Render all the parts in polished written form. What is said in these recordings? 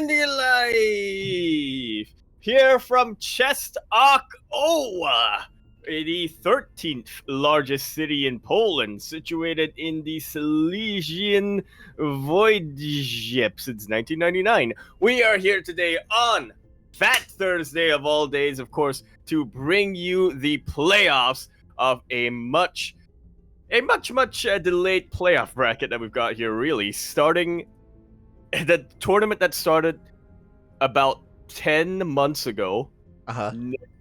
coming to you live here from Częstochowa, the 13th largest city in Poland, situated in the Silesian Voivodeship since 1999. We are here today on Fat Thursday of all days, of course, to bring you the playoffs of a much delayed playoff bracket that we've got here, really, starting the tournament that started about 10 months ago.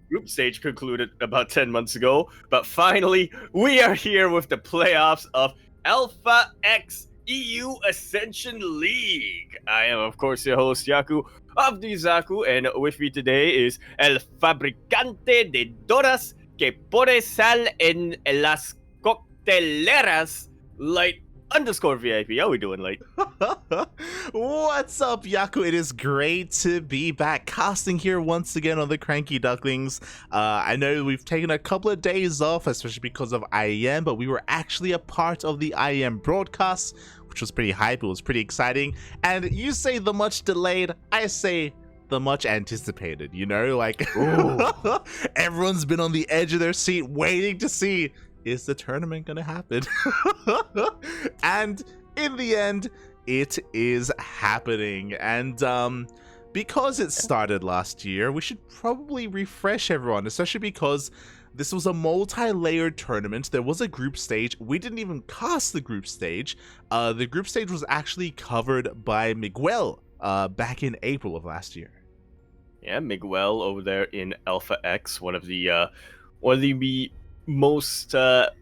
Group stage concluded about 10 months ago, but finally we are here with the playoffs of Alpha X EU Ascension League. I am, of course, your host Yaku of Yakuzaku, and with me today is El Fabricante de Doras que pone sal en las cocteleras, Light _VIP. How we doing, Light? What's up, Yaku? It is great to be back casting here once again on the CranKy Ducklings. I know we've taken a couple of days off, especially because of IEM, but we were actually a part of the IEM broadcast, which was pretty hype. It was pretty exciting. And you say the much delayed, I say the much anticipated, you know? Like, everyone's been on the edge of their seat waiting to see, is the tournament gonna happen? And in the end, it is happening. And because it started last year, we should probably refresh everyone, especially because this was a multi-layered tournament. There was a group stage. We didn't even cast the group stage. The group stage was actually covered by Miguel back in April of last year. Yeah, Miguel over there in Alpha X, one of the most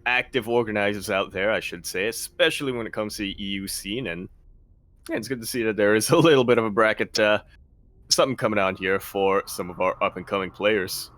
active organizers out there, I should say, especially when it comes to the EU scene. And yeah, it's good to see that there is a little bit of a bracket, something coming on here for some of our up-and-coming players.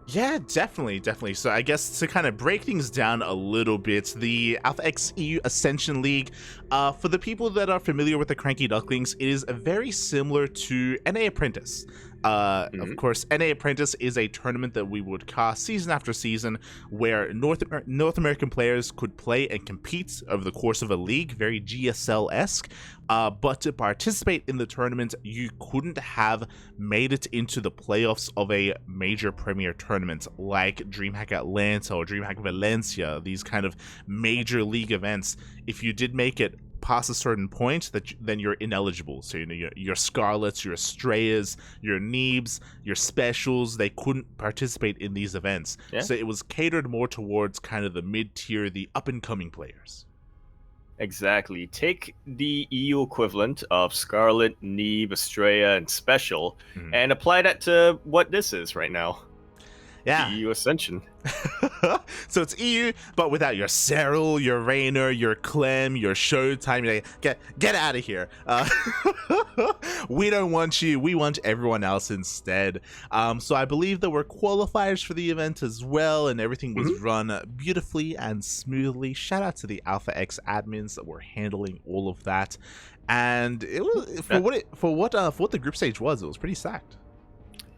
Yeah, definitely. So I guess to kind of break things down a little bit, the Alpha X EU Ascension League, for the people that are familiar with the CranKy Ducklings, it is very similar to NA Apprentice. Of course, NA Apprentice is a tournament that we would cast season after season, where North American players could play and compete over the course of a league, very GSL-esque. But to participate in the tournament, you couldn't have made it into the playoffs of a major premier tournament like DreamHack Atlanta or DreamHack Valencia, these kind of major league events. If you did make it past a certain point, then you're ineligible. So, you know, your Scarlets, your Estrellas, your Neebs, your Specials, they couldn't participate in these events. Yeah. So it was catered more towards kind of the mid-tier, the up-and-coming players. Exactly. Take the EU equivalent of Scarlet, Neeb, Estrella, and Special, and apply that to what this is right now. Yeah. The EU Ascension. So it's EU, but without your Cyril, your Rainer, your Clem, your Showtime. Like, get out of here. We don't want you. We want everyone else instead. So I believe there were qualifiers for the event as well, and everything was run beautifully and smoothly. Shout out to the Alpha X admins that were handling all of that. And it was for what the group stage was, it was pretty stacked.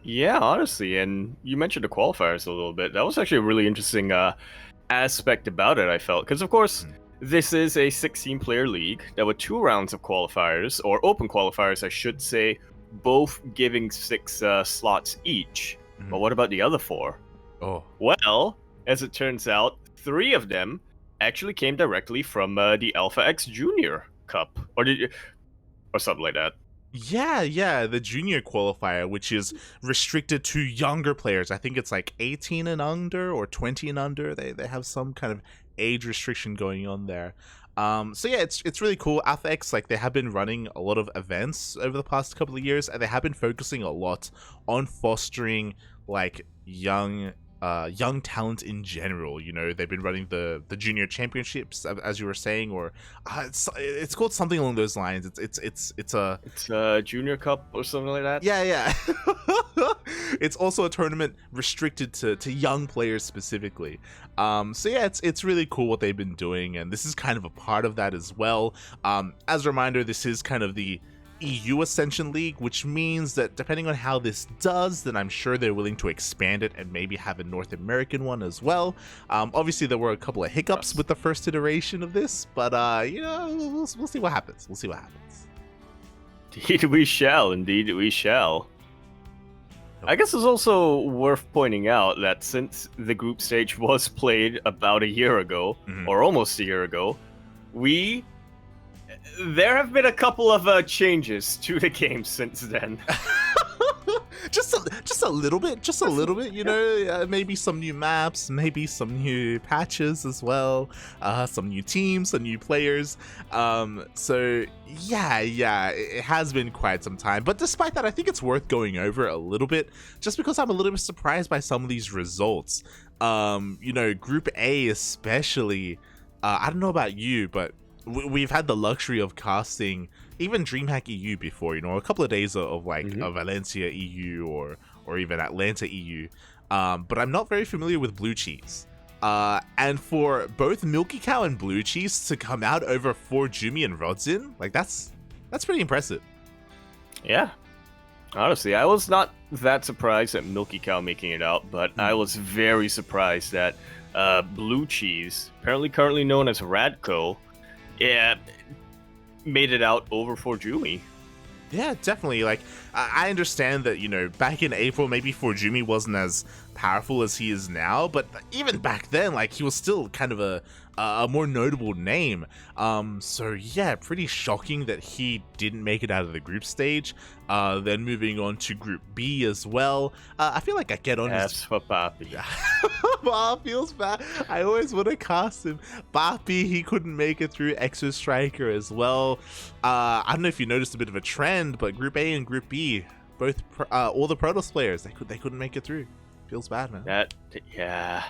Yeah, honestly, and you mentioned the qualifiers a little bit. That was actually a really interesting aspect about it, I felt. Because, of course, this is a 16-player league. There were 2 rounds of qualifiers, or open qualifiers, I should say, both giving 6 slots each. But what about the other 4? Oh. Well, as it turns out, 3 of them actually came directly from the Alpha X Junior Cup, or something like that. Yeah, the junior qualifier, which is restricted to younger players. I think it's like 18 and under or 20 and under. They have some kind of age restriction going on there. So yeah, it's really cool. Alpha X, like, they have been running a lot of events over the past couple of years, and they have been focusing a lot on fostering like young talent in general. You know, they've been running the junior championships, as you were saying, or it's called something along those lines. It's a junior cup or something like that. Yeah. It's also a tournament restricted to young players specifically. So yeah, it's really cool what they've been doing, and this is kind of a part of that as well. As a reminder, this is kind of the EU Ascension League, which means that depending on how this does, then I'm sure they're willing to expand it and maybe have a North American one as well. Obviously, there were a couple of hiccups with the first iteration of this, but you know, we'll see what happens. Indeed we shall. Indeed we shall. I guess it's also worth pointing out that since the group stage was played about a year ago, or almost a year ago, there have been a couple of changes to the game since then. just a little bit, you know, maybe some new maps, maybe some new patches as well, some new teams, some new players. So yeah, it has been quite some time. But despite that, I think it's worth going over a little bit, just because I'm a little bit surprised by some of these results. You know, Group A especially. I don't know about you, but we've had the luxury of casting even DreamHack EU before, you know, a couple of days of like a Valencia EU or even Atlanta EU, but I'm not very familiar with Blue Cheese. And for both Milky Cow and Blue Cheese to come out over 4 Jumi and Rodzin, like that's pretty impressive. Yeah, honestly, I was not that surprised at Milky Cow making it out, but I was very surprised that Blue Cheese, apparently currently known as Radco, made it out over 4 Jumi. Yeah, definitely. Like, I understand that, you know, back in April, maybe 4 Jumi wasn't as powerful as he is now, but even back then, like, he was still kind of a more notable name. So yeah, pretty shocking that he didn't make it out of the group stage. Then moving on to Group B as well. I feel like AqueroN is for Papi. Feels bad. I always want to cast him. Papi, he couldn't make it through. Exo Striker as well. I don't know if you noticed a bit of a trend, but Group A and Group B, both all the Protoss players, they couldn't make it through. Feels bad, man. Yeah.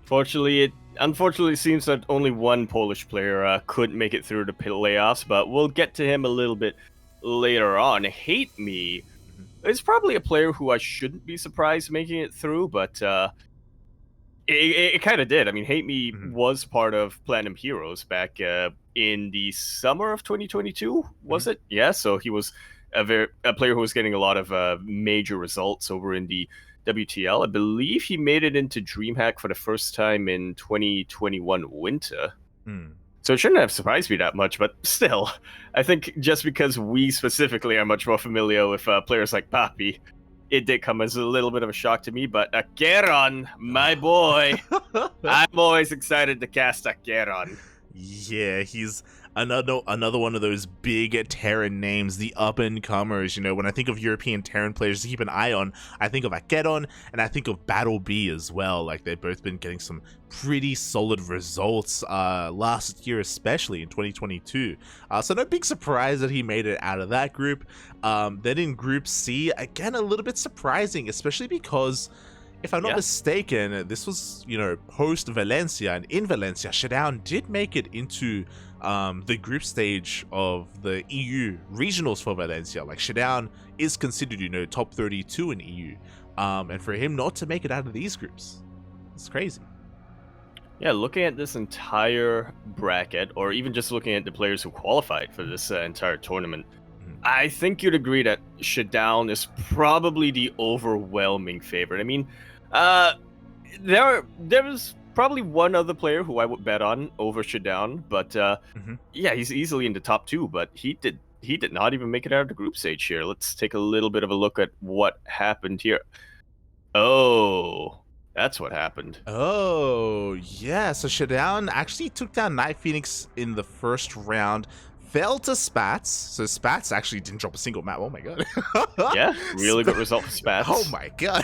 Unfortunately, it seems that only one Polish player couldn't make it through the playoffs, but we'll get to him a little bit later on. Hate Me is probably a player who I shouldn't be surprised making it through, but it kind of did. I mean, Hate Me was part of Platinum Heroes back in the summer of 2022, was it? Yeah, so he was a player who was getting a lot of major results over in the WTL. I believe he made it into DreamHack for the first time in 2021 winter. So it shouldn't have surprised me that much, but still, I think just because we specifically are much more familiar with players like Papi, it did come as a little bit of a shock to me. But AqueroN, my boy, I'm always excited to cast AqueroN. Yeah, he's another one of those big Terran names, the up-and-comers. You know, when I think of European Terran players to keep an eye on, I think of AqueroN, and I think of Battle B as well. Like, they've both been getting some pretty solid results last year, especially in 2022. So no big surprise that he made it out of that group. Then in Group C, again, a little bit surprising, especially because, if I'm not mistaken, this was, you know, post Valencia, and in Valencia, Shutdown did make it into the group stage of the EU regionals for Valencia. Like, Shutdown is considered, you know, top 32 in EU, and for him not to make it out of these groups, it's crazy. Yeah, looking at this entire bracket, or even just looking at the players who qualified for this entire tournament, I think you'd agree that Shutdown is probably the overwhelming favorite. I mean, there was probably one other player who I would bet on over Shutdown, but yeah, he's easily in the top 2, but he did not even make it out of the group stage here. Let's take a little bit of a look at what happened here. Oh, that's what happened. Oh, yeah, so Shutdown actually took down Night Phoenix in the first round, fell to Spats, so Spats actually didn't drop a single map. Oh my god. Yeah, really good result for Spats. Oh my god.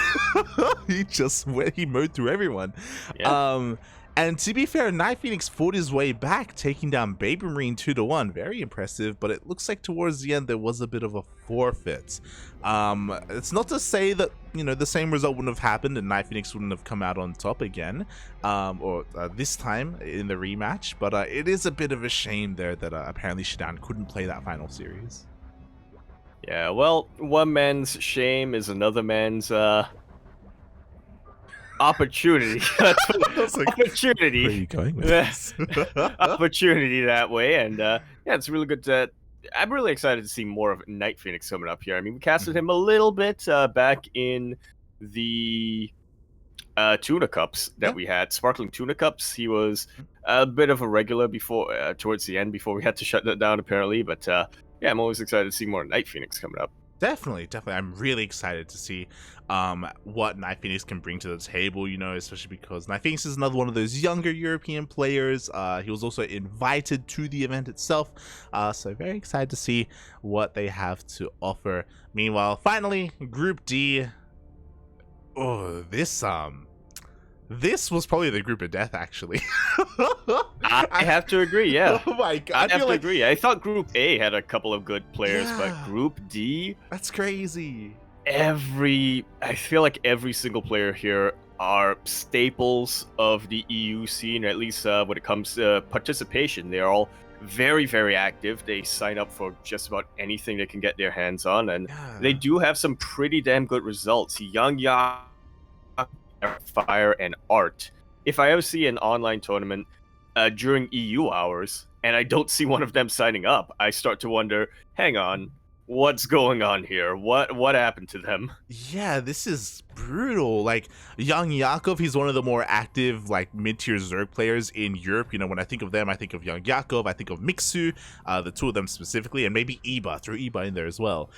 He mowed through everyone. Yeah. And to be fair, Night Phoenix fought his way back, taking down Baby Marine 2-1. Very impressive, but it looks like towards the end there was a bit of a forfeit. It's not to say that, you know, the same result wouldn't have happened and Night Phoenix wouldn't have come out on top again, or this time in the rematch, but it is a bit of a shame there that apparently Shutdown couldn't play that final series. Yeah, well, one man's shame is another man's opportunity. Opportunity. Where are you going with this? Opportunity that way, and yeah, it's really good. I'm really excited to see more of Night Phoenix coming up here. I mean, we casted him a little bit back in the Tuna Cups that we had, Sparkling Tuna Cups. He was a bit of a regular before, towards the end, before we had to shut that down, apparently. But Yeah, I'm always excited to see more Night Phoenix coming up. Definitely. I'm really excited to see what Night Phoenix can bring to the table, especially because Night Phoenix is another one of those younger European players. He was also invited to the event itself, so very excited to see what they have to offer. Meanwhile, finally, Group D. Oh, this was probably the group of death, actually. I have to agree, yeah. Oh my god. I have to agree. I thought Group A had a couple of good players, but Group D... That's crazy. I feel like every single player here are staples of the EU scene, at least when it comes to participation. They're all very, very active. They sign up for just about anything they can get their hands on, and they do have some pretty damn good results. Young Yakuzaku, Arrogfire, and Art. If I ever see an online tournament during EU hours and I don't see one of them signing up, I start to wonder, hang on, what's going on here? What happened to them? Yeah, this is brutal. Like, Young Yakov, he's one of the more active, like, mid-tier Zerg players in Europe. When I think of them, I think of Young Yakov, I think of Mixu, the two of them specifically, and maybe Iba, throw Iba in there as well.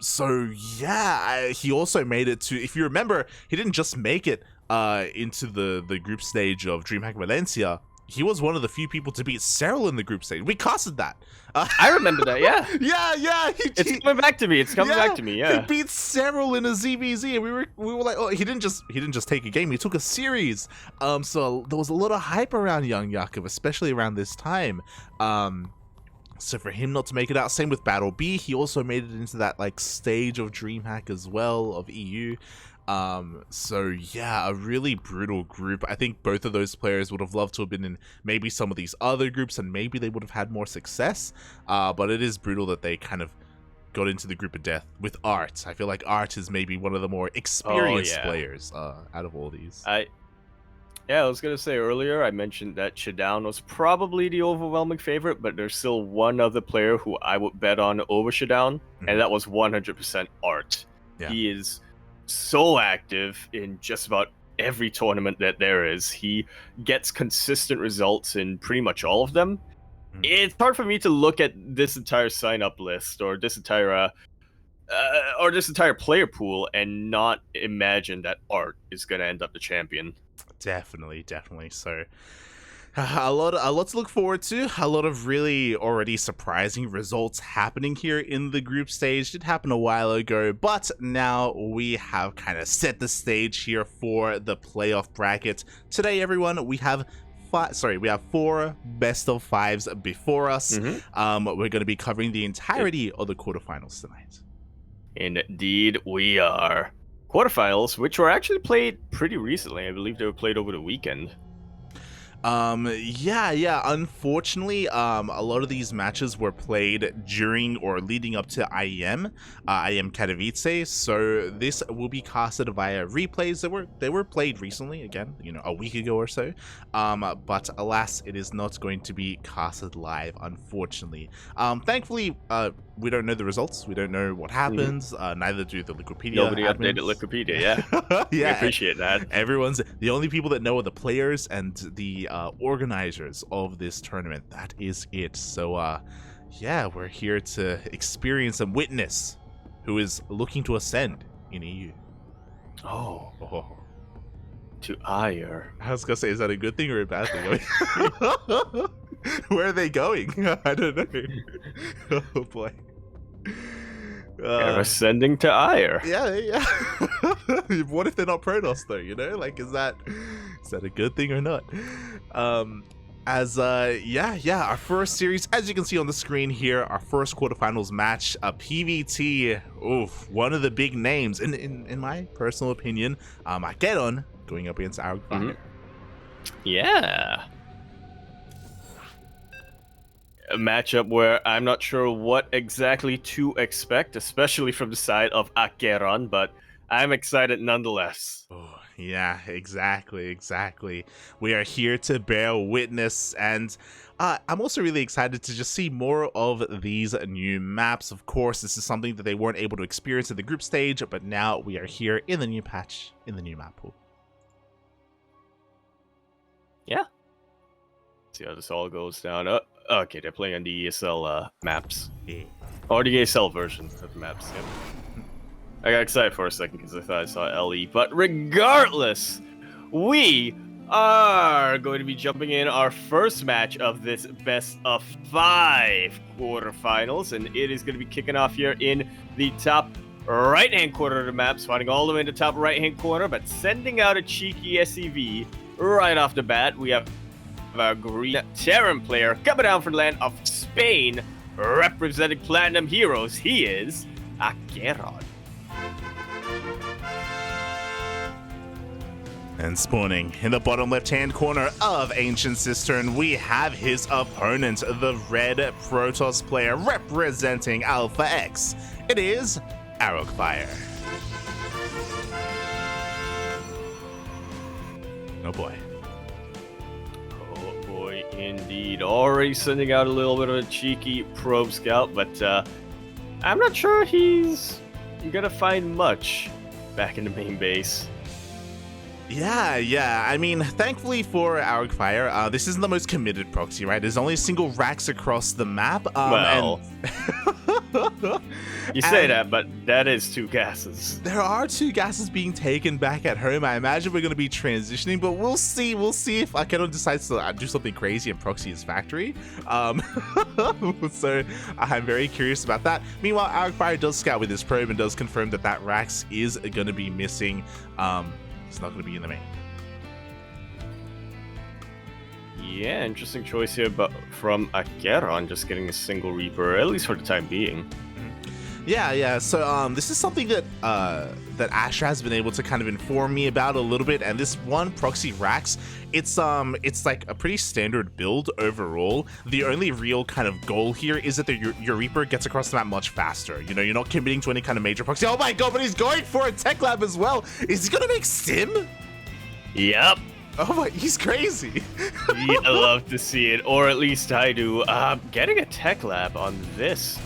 So yeah, he also made it to, if you remember, he didn't just make it into the group stage of DreamHack Valencia. He was one of the few people to beat Cyril in the group stage. We casted that. I remember that, yeah. Yeah. It's coming back to me. It's coming back to me, yeah. He beat Cyril in a ZVZ, and we were like, oh, he didn't just take a game. He took a series. So there was a lot of hype around Young Yakov, especially around this time. So for him not to make it out, same with Battle B. He also made it into that like stage of DreamHack as well, of EU. So yeah, a really brutal group. I think both of those players would have loved to have been in maybe some of these other groups, and maybe they would have had more success. But it is brutal that they kind of got into the group of death with Art. I feel like Art is maybe one of the more experienced players out of all these. I was gonna say earlier, I mentioned that Showdown was probably the overwhelming favorite, but there's still one other player who I would bet on over Showdown, and that was 100% Art. Yeah. He is so active in just about every tournament that there is. He gets consistent results in pretty much all of them. It's hard for me to look at this entire sign-up list or this entire player pool and not imagine that Art is going to end up the champion. Definitely. So a lot to look forward to. A lot of really already surprising results happening here in the group stage. Did happen a while ago, but now we have kind of set the stage here for the playoff bracket. Today, everyone, we have four best of fives before us. We're going to be covering the entirety of the quarterfinals tonight. Indeed, we are. Quarterfinals, which were actually played pretty recently. I believe they were played over the weekend. Unfortunately, a lot of these matches were played during or leading up to IEM Katowice, so this will be casted via replays. They were played recently, again, a week ago or so, but alas, it is not going to be casted live, unfortunately. Thankfully, we don't know the results. We don't know what happens. Neither do the Wikipedia. Nobody admins. updated Wikipedia, yeah. Yeah, we appreciate that. Everyone's the only people that know are the players and the organizers of this tournament. That is it. So, yeah, we're here to experience and witness who is looking to ascend in EU. Oh. To Ire. I was gonna say, is that a good thing or a bad thing? Where are they going? I don't know. Oh boy. They're ascending to Ire. Yeah. What if they're not Protoss though? Like, is that a good thing or not? Our first series, as you can see on the screen here, our first quarterfinals match, a PVT. Oof, one of the big names in my personal opinion, AqueroN going up against Arrogfire. Yeah. A matchup where I'm not sure what exactly to expect, especially from the side of AqueroN, but I'm excited nonetheless. Oh, yeah, exactly. We are here to bear witness, and I'm also really excited to just see more of these new maps. Of course, this is something that they weren't able to experience in the group stage, but now we are here in the new patch, in the new map pool. Yeah. See how this all goes down. Okay, they're playing on the ESL maps. Yeah. Or the ESL version of the maps, yep. I got excited for a second because I thought I saw LE. But regardless, we are going to be jumping in our first match of this best of 5 quarterfinals. And it is going to be kicking off here in the top right-hand corner of the map, spawning all the way in the top right-hand corner, but sending out a cheeky SEV right off the bat. We have our green Terran player coming down from the land of Spain, representing Platinum Heroes. He is AqueroN. And spawning in the bottom left-hand corner of Ancient Cistern, we have his opponent, the red Protoss player representing Alpha X. It is Arrogfire. Oh boy. Oh boy, indeed. Already sending out a little bit of a cheeky probe scout, but I'm not sure he's gonna find much back in the main base. Yeah. I mean, thankfully for Arrogfire, this isn't the most committed proxy, right? There's only single racks across the map. You say that, but that is 2 gases. There are 2 gases being taken back at home. I imagine we're going to be transitioning, but we'll see. We'll see if AqueroN decides to do something crazy and proxy his factory. So I'm very curious about that. Meanwhile, Arrogfire does scout with his probe and does confirm that that Rax is going to be missing. It's not going to be in the main. Yeah, interesting choice here, but from AqueroN, just getting a single Reaper, at least for the time being. Yeah. So this is something that that Asher has been able to kind of inform me about a little bit, and this one proxy Rax, it's like a pretty standard build overall. The only real kind of goal here is that your Reaper gets across the map much faster. You know, you're not committing to any kind of major proxy. Oh my god, but he's going for a tech lab as well. Is he gonna make Sim? Yep. Oh my, he's crazy. Yeah, I love to see it, or at least I do. Getting a tech lab on this.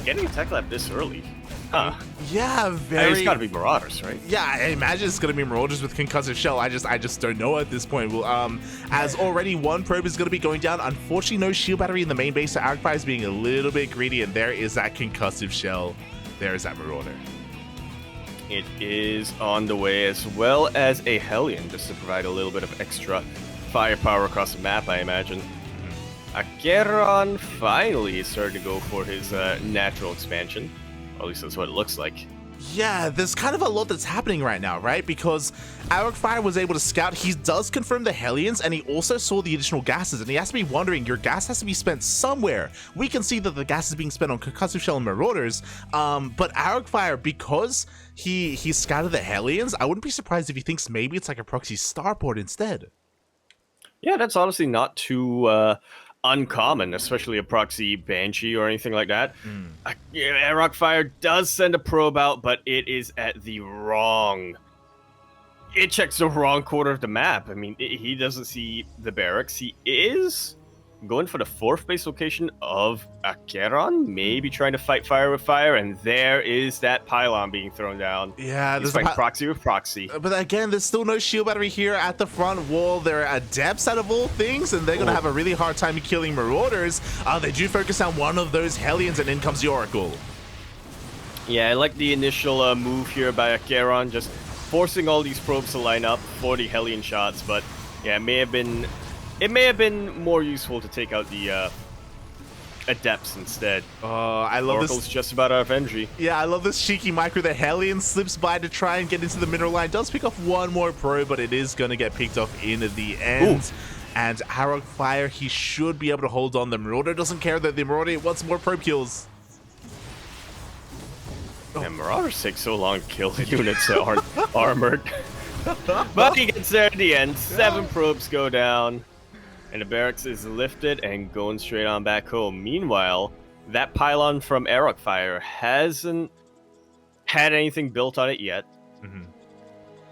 Getting a tech lab this early. Huh. Yeah, very. It's gotta be Marauders, right? Yeah, I imagine it's gonna be Marauders with Concussive Shell. I just don't know at this point. Well, as already one probe is gonna be going down. Unfortunately, no shield battery in the main base, so Arrogfire is being a little bit greedy, and there is that Concussive Shell. There is that Marauder. It is on the way, as well as a Hellion, just to provide a little bit of extra firepower across the map, I imagine. AqueroN finally is starting to go for his natural expansion. Or at least that's what it looks like. Yeah, there's kind of a lot that's happening right now, right? Because Arrogfire was able to scout, he does confirm the Hellions, and he also saw the additional gases, and he has to be wondering, your gas has to be spent somewhere. We can see that the gas is being spent on Concussive Shell and Marauders, but Arrogfire, because he scouted the Hellions, I wouldn't be surprised if he thinks maybe it's like a proxy starport instead. Yeah, that's honestly not too uncommon, especially a proxy Banshee or anything like that. Arrogfire does send a probe out, but it is at the wrong... It checks the wrong corner of the map. I mean, he doesn't see the barracks. He is going for the 4th base location of AqueroN, maybe trying to fight fire with fire, and there is that pylon being thrown down. Yeah, he's fighting proxy with proxy. But again, there's still no shield battery here at the front wall. There are Adepts out of all things, and they're going to have a really hard time killing Marauders. They do focus on one of those Hellions, and in comes the Oracle. Yeah, I like the initial move here by AqueroN, just forcing all these probes to line up for the Hellion shots, but yeah, it may have been more useful to take out the Adepts instead. I love Oracle's this. Just about out of energy. Yeah, I love this cheeky micro. The Hellion slips by to try and get into the mineral line. Does pick off one more probe, but it is going to get picked off in the end. Ooh. And Arrogfire, he should be able to hold on. The Marauder doesn't care that the Marauder wants more probe kills. And Marauders take so long to kill the units that aren't armored. But he gets there in the end. 7 probes go down. And the barracks is lifted and going straight on back home. Meanwhile, that pylon from Arrogfire hasn't had anything built on it yet.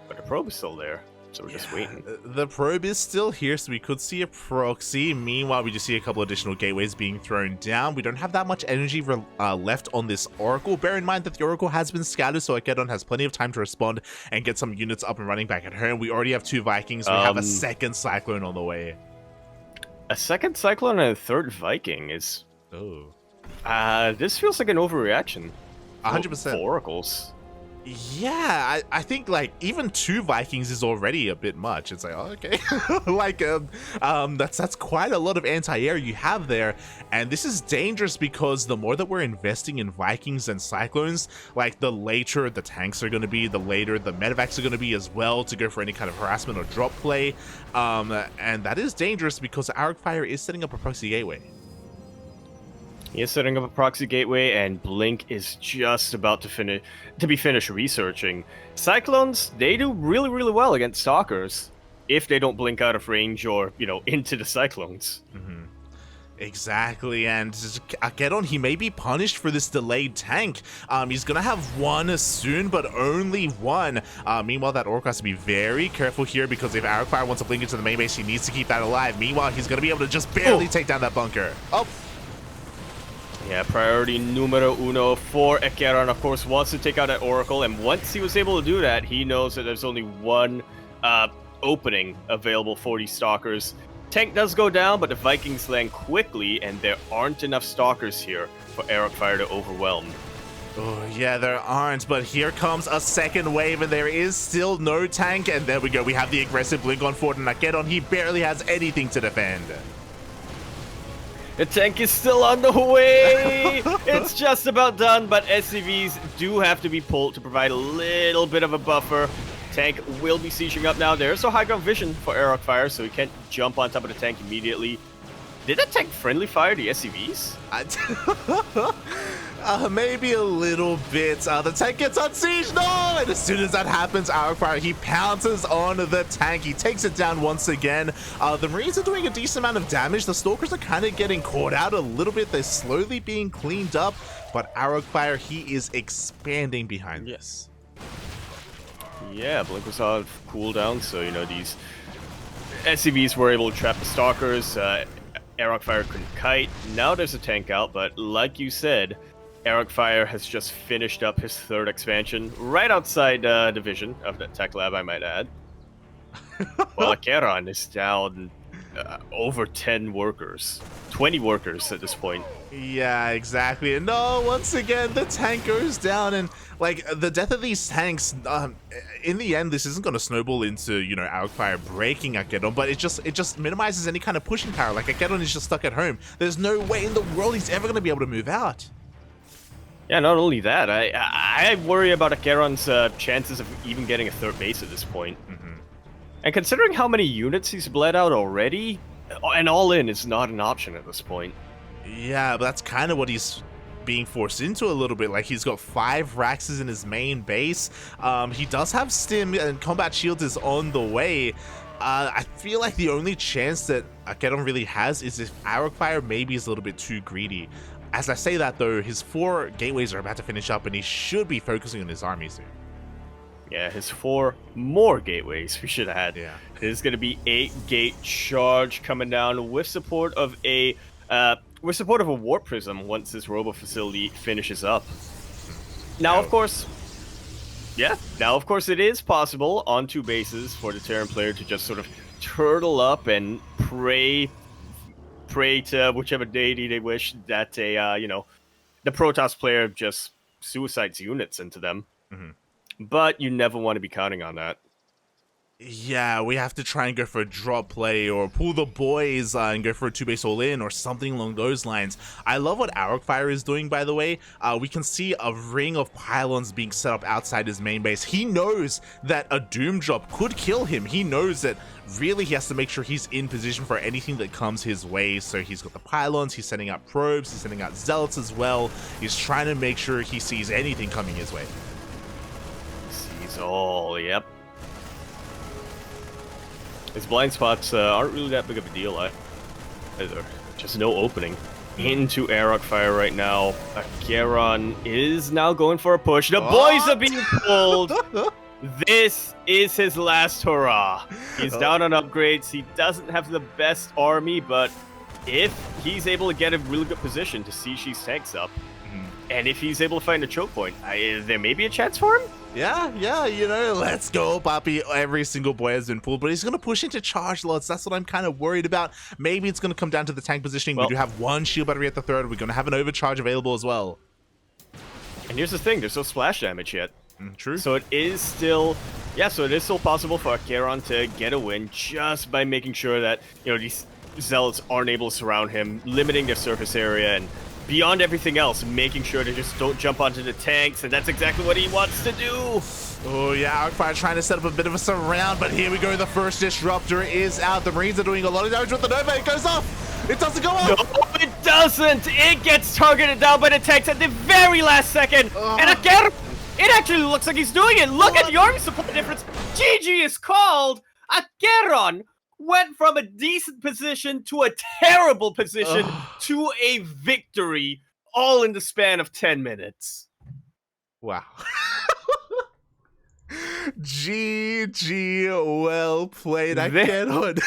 But the probe is still there, so we're just waiting. The probe is still here, so we could see a proxy. Meanwhile, we just see a couple additional gateways being thrown down. We don't have that much energy left on this Oracle. Bear in mind that the Oracle has been scattered, so AqueroN has plenty of time to respond and get some units up and running back at home. We already have 2 Vikings. We have a second Cyclone on the way. A second Cyclone and a third Viking is... Oh. This feels like an overreaction. 100%. For Oracles. Yeah, I think like even 2 Vikings is already a bit much. It's like, oh, okay. Like that's quite a lot of anti-air you have there, and this is dangerous because the more that we're investing in Vikings and Cyclones, like the later the tanks are going to be, the later the medevacs are going to be as well, to go for any kind of harassment or drop play, and that is dangerous because Arrogfire is setting up a proxy gateway. He is setting up a proxy gateway, and Blink is just about to be finished researching. Cyclones, they do really, really well against Stalkers if they don't blink out of range or, you know, into the Cyclones. Mm-hmm. Exactly, and AqueroN, he may be punished for this delayed tank. He's gonna have one soon, but only one. Meanwhile, that Orc has to be very careful here, because if Arrogfire wants to blink into the main base, he needs to keep that alive. Meanwhile, he's gonna be able to just barely take down that bunker. Oh! Yeah, priority numero uno for AqueroN, of course, wants to take out that Oracle, and once he was able to do that, he knows that there's only one opening available for these Stalkers. Tank does go down, but the Vikings land quickly, and there aren't enough Stalkers here for Arrogfire to overwhelm. Oh, yeah, there aren't, but here comes a second wave, and there is still no tank, and there we go. We have the aggressive blink on forward, and AqueroN, he barely has anything to defend. The tank is still on the way! It's just about done, but SCVs do have to be pulled to provide a little bit of a buffer. Tank will be sieging up now. There's no high ground vision for Arrogfire, so he can't jump on top of the tank immediately. Did that tank friendly fire the SCVs? Maybe a little bit. The tank gets on siege, no! And as soon as that happens, Arrogfire, he pounces on the tank. He takes it down once again. The Marines are doing a decent amount of damage. The Stalkers are kind of getting caught out a little bit. They're slowly being cleaned up, but Arrogfire, he is expanding behind this. Yeah, Blink was on cooldown, so, you know, these SCVs were able to trap the Stalkers. Arrogfire couldn't kite. Now there's a tank out, but like you said, Arrogfire has just finished up his third expansion right outside division of that tech lab, I might add. While AqueroN is down over 10 workers. 20 workers at this point. Yeah, exactly. And no, once again, the tank goes down, and like the death of these tanks, in the end, this isn't going to snowball into, you know, Arrogfire breaking AqueroN, but it just minimizes any kind of pushing power. Like AqueroN is just stuck at home. There's no way in the world he's ever going to be able to move out. Yeah, not only that, I worry about AqueroN's chances of even getting a third base at this point. Mm-hmm. And considering how many units he's bled out already, an all-in is not an option at this point. Yeah, but that's kind of what he's being forced into a little bit. Like, he's got 5 Raxes in his main base. He does have Stim, and Combat Shield is on the way. I feel like the only chance that AqueroN really has is if Arrogfire maybe is a little bit too greedy. As I say that, though, his 4 gateways are about to finish up, and he should be focusing on his army soon. Yeah, his 4 more gateways we should have had. Yeah. There's going to be 8 gate charge coming down with support of a warp prism once this robo facility finishes up. Now, of course, it is possible on 2 bases for the Terran player to just sort of turtle up and pray to whichever deity they wish that the Protoss player just suicides units into them. Mm-hmm. But you never want to be counting on that. Yeah, we have to try and go for a drop play or pull the boys and go for a 2-base all-in or something along those lines. I love what Arrogfire is doing, by the way. We can see a ring of pylons being set up outside his main base. He knows that a Doom drop could kill him. He knows that really he has to make sure he's in position for anything that comes his way. So he's got the pylons, he's sending out probes, he's sending out zealots as well. He's trying to make sure he sees anything coming his way. Sees all, yep. His blind spots aren't really that big of a deal either. Just no opening into Arrogfire right now. AqueroN is now going for a push. The boys are being pulled. This is his last hurrah. He's down on upgrades. He doesn't have the best army, but if he's able to get a really good position to siege these tanks up, and if he's able to find a choke point, there may be a chance for him. Yeah, you know, let's go, Papi. Every single boy has been pulled, but he's going to push into charge lots. That's what I'm kind of worried about. Maybe it's going to come down to the tank positioning. Well, we do have one shield battery at the third. We're going to have an overcharge available as well. And here's the thing, there's no splash damage yet. True. So it is still, so it is still possible for AqueroN to get a win just by making sure that, you know, these Zealots aren't able to surround him, limiting their surface area, and beyond everything else, making sure they just don't jump onto the tanks, and that's exactly what he wants to do. Oh yeah, Arrogfire trying to set up a bit of a surround, but here we go. The first disruptor is out. The Marines are doing a lot of damage with the Nova. It goes off. It doesn't go off. No, it doesn't. It gets targeted down by the tanks at the very last second. And again, it actually looks like he's doing it. Look at the army support difference. GG is called. AqueroN went from a decent position to a terrible position to a victory, all in the span of 10 minutes. Wow. GG, well played, AqueroN.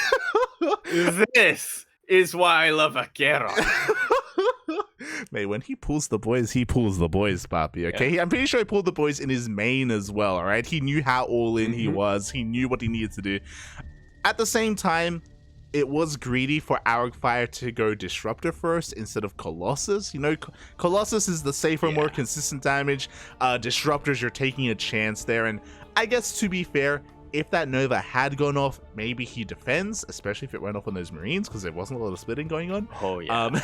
This is why I love AqueroN. Mate, when he pulls the boys, Papi, okay? I'm pretty sure he pulled the boys in his main as well, alright? He knew how all in he was. He knew what he needed to do. At the same time, it was greedy for Arrogfire to go Disruptor first instead of Colossus. You know, Colossus is the safer, more consistent damage. Disruptors, you're taking a chance there. And I guess, to be fair, if that Nova had gone off, maybe he defends, especially if it went off on those Marines, because there wasn't a lot of splitting going on. Oh, yeah.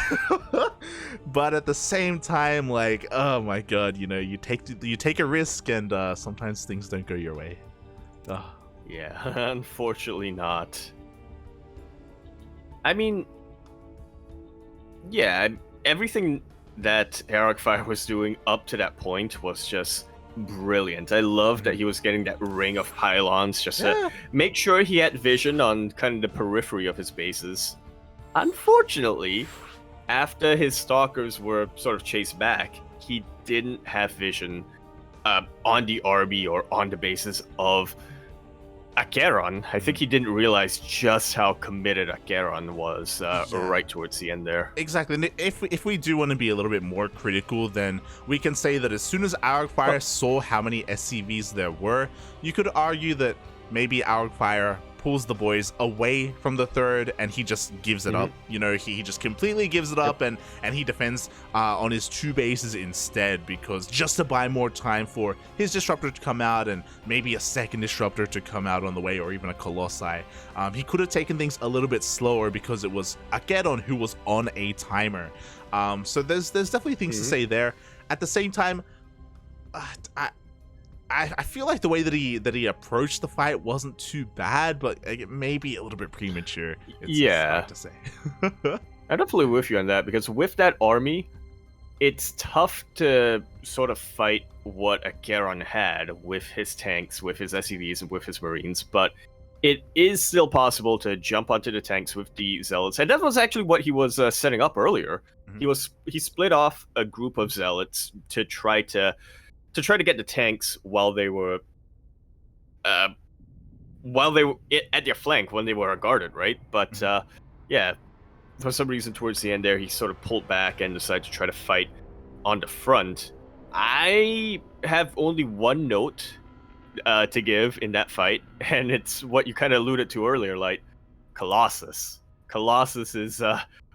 But at the same time, like, oh my god, you know, you take a risk, and sometimes things don't go your way. Yeah, unfortunately not. I mean, yeah, everything that Arrogfire was doing up to that point was just brilliant. I loved that he was getting that ring of pylons just to make sure he had vision on kind of the periphery of his bases. Unfortunately, after his stalkers were sort of chased back, he didn't have vision on the RB or on the bases of AqueroN. I think he didn't realize just how committed AqueroN was right towards the end there. Exactly. And if we do want to be a little bit more critical, then we can say that as soon as Arrogfire saw how many SCVs there were, you could argue that maybe Arrogfire pulls the boys away from the third and he just gives it up. You know, he just completely gives it up and he defends on his two bases instead, because just to buy more time for his disruptor to come out and maybe a second disruptor to come out on the way, or even a Colossi. He could have taken things a little bit slower because it was AqueroN who was on a timer. So there's definitely things to say there. At the same time, I feel like the way that he approached the fight wasn't too bad, but maybe a little bit premature. It's hard to say. I'm definitely with you on that, because with that army, it's tough to sort of fight what AqueroN had with his tanks, with his SCVs, and with his Marines, but it is still possible to jump onto the tanks with the Zealots, and that was actually what he was setting up earlier. He split off a group of Zealots to try to get the tanks while they were at their flank when they were guarded, right? But yeah, for some reason towards the end there, he sort of pulled back and decided to try to fight on the front. I have only one note to give in that fight, and it's what you kind of alluded to earlier, like Colossus. Colossus is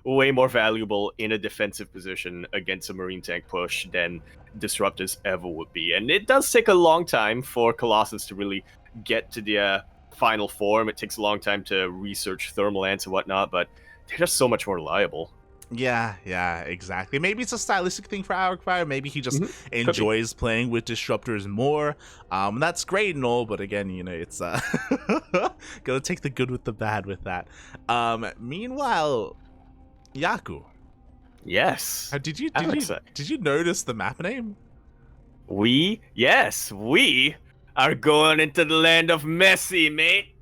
way more valuable in a defensive position against a Marine tank push than Disruptors ever would be. And it does take a long time for Colossus to really get to the final form. It takes a long time to research thermal ants and whatnot, but they're just so much more reliable. Yeah, exactly. Maybe it's a stylistic thing for Arrogfire. Maybe he just enjoys playing with disruptors more. That's great and all, but again, you know, it's gotta take the good with the bad with that. Meanwhile, Yaku. Yes. Did you notice the map name? We are going into the land of Messi, mate.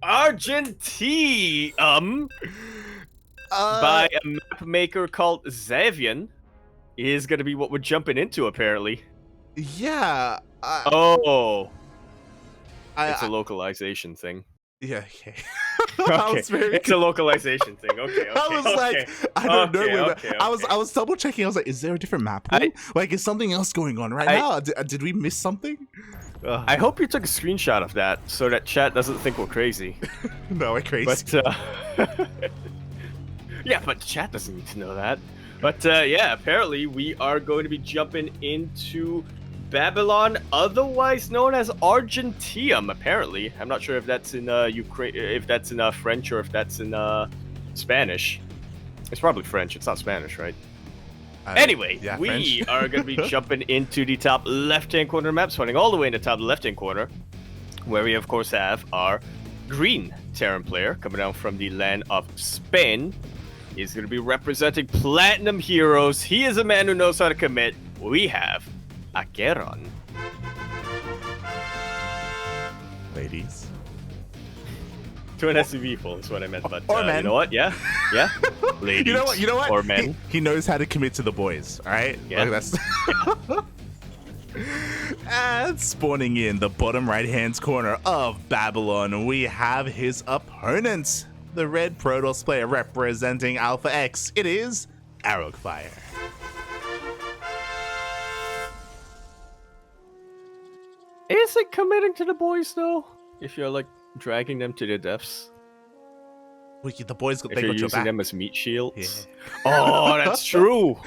Argentinum by a map maker called Xavian is going to be what we're jumping into, apparently. Yeah. It's a localization thing. Yeah, okay. Okay. It's a localization thing. Okay. I was like, I don't know. I was double checking. I was like, is there a different map pool? Like, is something else going on right now? Did we miss something? I hope you took a screenshot of that so that chat doesn't think we're crazy. No, we're crazy. But yeah, but chat doesn't need to know that. But yeah, apparently we are going to be jumping into Babylon, otherwise known as Argentium. Apparently, I'm not sure if that's in Ukraine, if that's in French, or if that's in Spanish. It's probably French. It's not Spanish, right? Anyway, yeah, we are going to be jumping into the top left-hand corner of the map, starting all the way in the top left-hand corner, where we of course have our green Terran player coming down from the land of Spain. He's going to be representing Platinum Heroes. He is a man who knows how to commit. We have AqueroN. Ladies. To an SUV full is what I meant, but or men. You know what? Yeah, yeah. Ladies. You know what? Or men. He knows how to commit to the boys. All right. Yeah. Like that's. And spawning in the bottom right-hand corner of Babylon, we have his opponent, the red Protoss player representing Alpha X. It is Arrogfire. Is it committing to the boys though? If you're like dragging them to their deaths. Well, the boys if you're using them as meat shields. Yeah. Oh, that's true.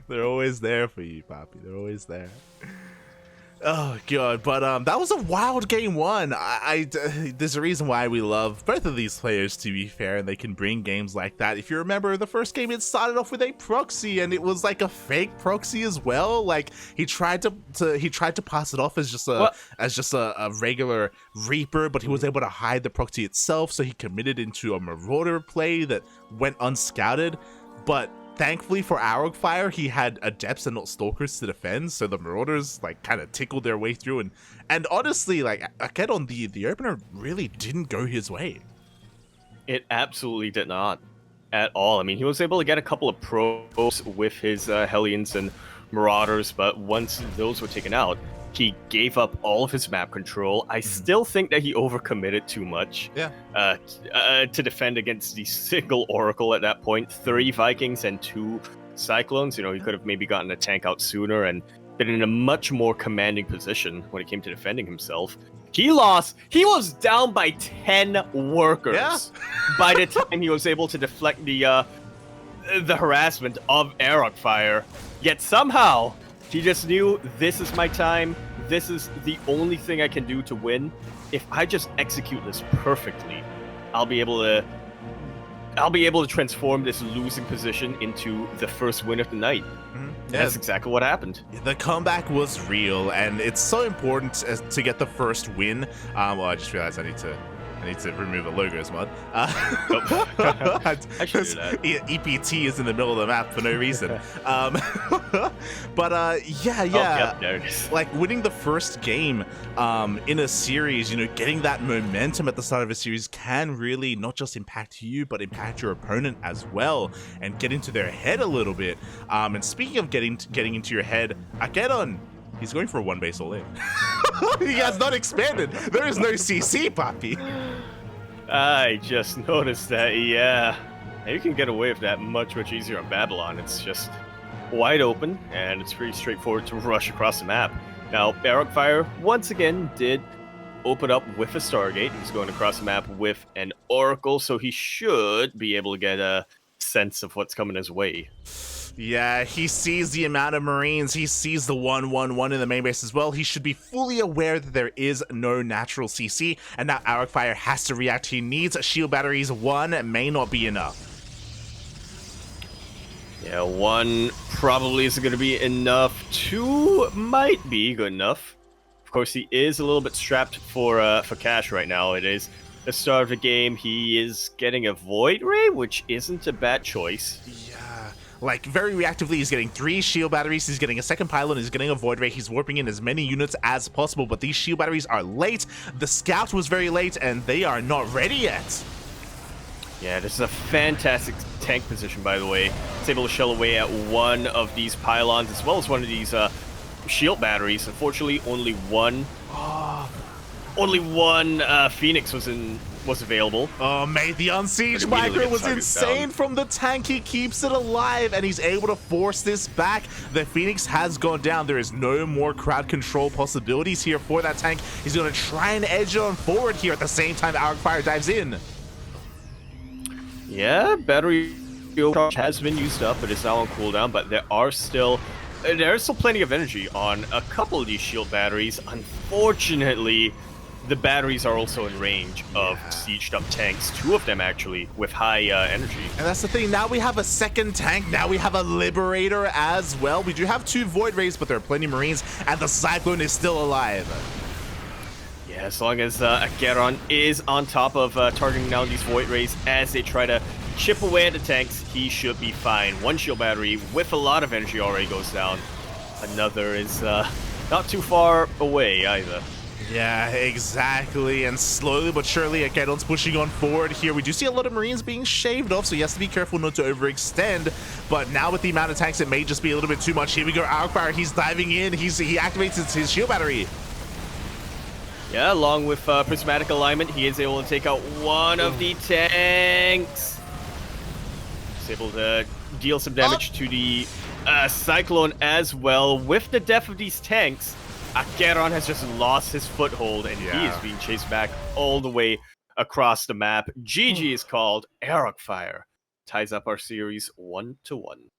They're always there for you, Poppy. They're always there. Oh god, but that was a wild game one. There's a reason why we love both of these players, to be fair, and they can bring games like that. If you remember the first game, it started off with a proxy, and it was like a fake proxy as well. Like he tried to pass it off as just a regular Reaper, but he was able to hide the proxy itself, so he committed into a Marauder play that went unscouted. But thankfully for Arrogfire, he had Adepts and not Stalkers to defend, so the Marauders like kind of tickled their way through, and honestly, like AqueroN, the opener really didn't go his way. It absolutely did not at all. I mean, he was able to get a couple of probes with his Hellions and Marauders, but once those were taken out, he gave up all of his map control. I still think that he overcommitted too much. Yeah. To defend against the single Oracle at that point. 3 Vikings and 2 Cyclones. You know, he could have maybe gotten a tank out sooner and been in a much more commanding position when it came to defending himself. He lost. He was down by 10 workers by the time he was able to deflect the harassment of Arrogfire. Yet somehow, he just knew, this is my time. This is the only thing I can do to win. If I just execute this perfectly, I'll be able to transform this losing position into the first win of the night. Yeah. That's exactly what happened. The comeback was real, and it's so important to get the first win. Well, I just realized I need to remove a logos mod. I should do that. EPT is in the middle of the map for no reason. But yeah. Oh, yep, there it is. Like winning the first game in a series, you know, getting that momentum at the start of a series can really not just impact you, but impact your opponent as well, and get into their head a little bit. And speaking of getting into your head, AqueroN, he's going for a 1 base all in. He has not expanded. There is no CC, Poppy. I just noticed that, yeah. You can get away with that much easier on Babylon. It's just wide open, and it's pretty straightforward to rush across the map. Now, Arrogfire, once again, did open up with a Stargate. He's going across the map with an Oracle, so he should be able to get a sense of what's coming his way. Yeah, he sees the amount of Marines, he sees the 1-1-1 in the main base as well. He should be fully aware that there is no natural CC, and now Arrogfire has to react. He needs shield batteries. 1 may not be enough. Yeah, 1 probably isn't going to be enough. 2 might be good enough. Of course, he is a little bit strapped for cash right now. It is the start of the game. He is getting a Void Ray, which isn't a bad choice. Like, very reactively, he's getting 3 shield batteries, he's getting a second pylon, he's getting a Void Ray, he's warping in as many units as possible, but these shield batteries are late. The scout was very late, and they are not ready yet. Yeah, this is a fantastic tank position, by the way. It's able to shell away at 1 of these pylons, as well as 1 of these shield batteries. Unfortunately, only 1 only one Phoenix was available. Oh, mate, the Unsiege micro was insane from the tank. He keeps it alive, and he's able to force this back. The Phoenix has gone down. There is no more crowd control possibilities here for that tank. He's going to try and edge on forward here at the same time Arrogfire dives in. Yeah, battery charge has been used up. It is now on cooldown, but there's still plenty of energy on a couple of these shield batteries. Unfortunately, the batteries are also in range of sieged up tanks, 2 of them actually, with high energy. And that's the thing, now we have a second tank, now we have a Liberator as well. We do have 2 Void Rays, but there are plenty of Marines, and the Cyclone is still alive. Yeah, as long as AqueroN is on top of targeting down these Void Rays as they try to chip away at the tanks, he should be fine. 1 shield battery with a lot of energy already goes down. Another is not too far away either. Yeah, exactly, and slowly but surely AqueroN's pushing on forward here. We do see a lot of Marines being shaved off, so he has to be careful not to overextend, but now with the amount of tanks, it may just be a little bit too much. Here we go, Arrogfire, he's diving in, he activates his shield battery. Yeah, along with prismatic alignment, he is able to take out one of the tanks. He's able to deal some damage to the Cyclone as well. With the death of these tanks, AqueroN has just lost his foothold, and he is being chased back all the way across the map. GG is called. Arrogfire ties up our series 1-1.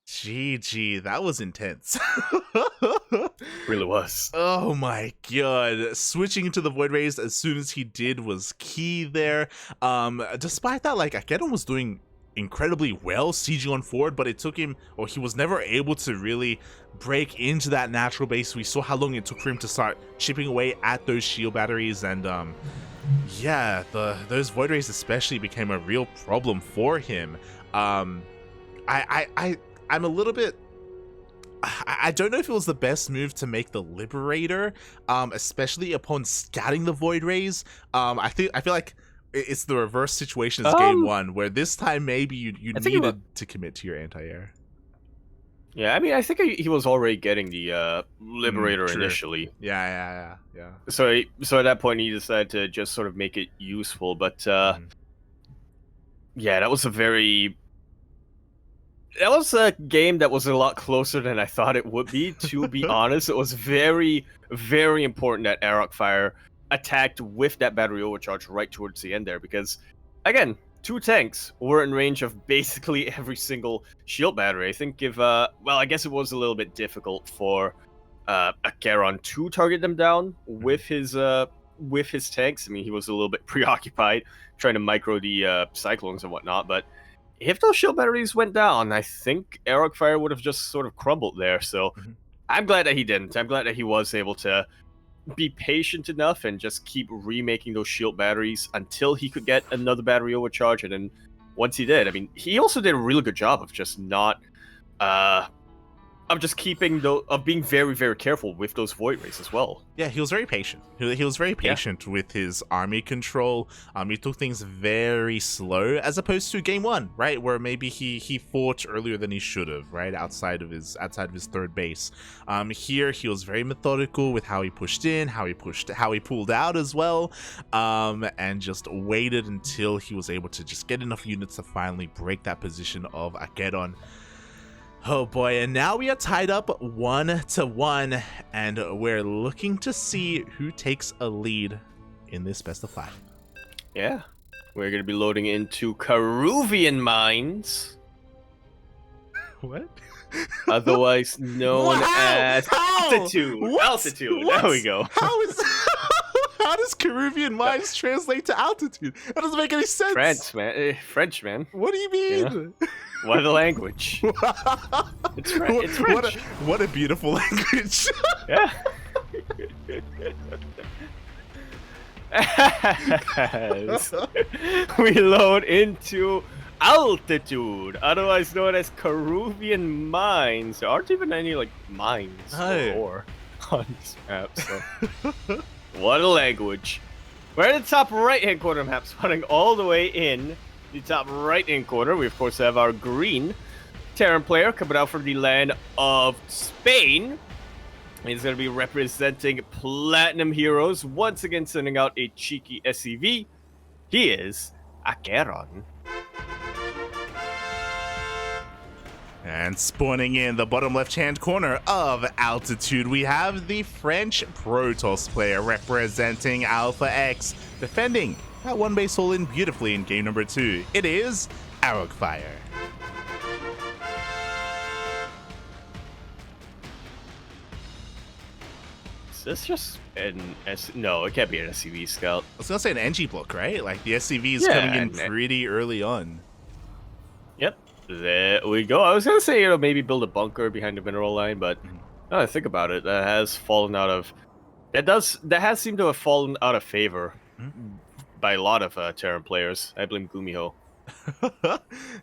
GG, that was intense. Really was. Oh my god. Switching into the Void Rays as soon as he did was key there. Despite that, like, AqueroN was doing incredibly well sieging on forward, but it took him, or he was never able to really break into that natural base. We saw how long it took for him to start chipping away at those shield batteries, and yeah, those Void Rays especially became a real problem for him. I'm a little bit, I don't know if it was the best move to make the Liberator, especially upon scouting the Void Rays. I feel like it's the reverse situation as game 1, where this time maybe you needed to commit to your anti-air. Yeah, I mean, I think he was already getting the Liberator initially. Yeah. So at that point, he decided to just sort of make it useful. But yeah, that was a game that was a lot closer than I thought it would be. To be honest, it was very, very important that Arrogfire attacked with that battery overcharge right towards the end there, because again, 2 tanks were in range of basically every single shield battery. I think well, I guess it was a little bit difficult for AqueroN to target them down with his tanks. I mean, he was a little bit preoccupied trying to micro the Cyclones and whatnot, but if those shield batteries went down, I think Arrogfire would have just sort of crumbled there. So I'm glad that he didn't. I'm glad that he was able to be patient enough and just keep remaking those shield batteries until he could get another battery overcharge. And then once he did, I mean, he also did a really good job of just not being very, very careful with those Void Rays as well. Yeah, he was very patient. He was very patient with his army control. He took things very slow, as opposed to game 1, right, where maybe he fought earlier than he should have, right, outside of his third base. Here he was very methodical with how he pushed in, how he pulled out as well, and just waited until he was able to just get enough units to finally break that position of AqueroN. Oh boy, and now we are tied up 1-1, and we're looking to see who takes a lead in this best of 5. Yeah, we're going to be loading into Caruvian mines. What? Otherwise known as altitude. What? Altitude. What? There we go. How does Caruvian mines translate to altitude? That doesn't make any sense. French, man. What do you mean? Yeah. What a language. It's French. What a beautiful language. Yeah. We load into altitude, otherwise known as Caruvian mines. There aren't even any like mines or on this map, so what a language. We're in the top right-hand corner of the map, spawning all the way in the top right-hand corner. We of course have our green Terran player coming out from the land of Spain. He's going to be representing Platinum Heroes, once again sending out a cheeky SCV. He is AqueroN. And spawning in the bottom left-hand corner of Altitude, we have the French Protoss player representing Alpha X, defending that one base all-in beautifully in game number 2. It is Arrogfire. Is this just an no, it can't be an SCV scout. I was gonna say an NG block, right? Like the SCV is coming in pretty early on. Yep, there we go. I was gonna say, maybe build a bunker behind the mineral line, but now I think about it, that has fallen out of that has seemed to have fallen out of favor by a lot of Terran players. I blame Gumiho.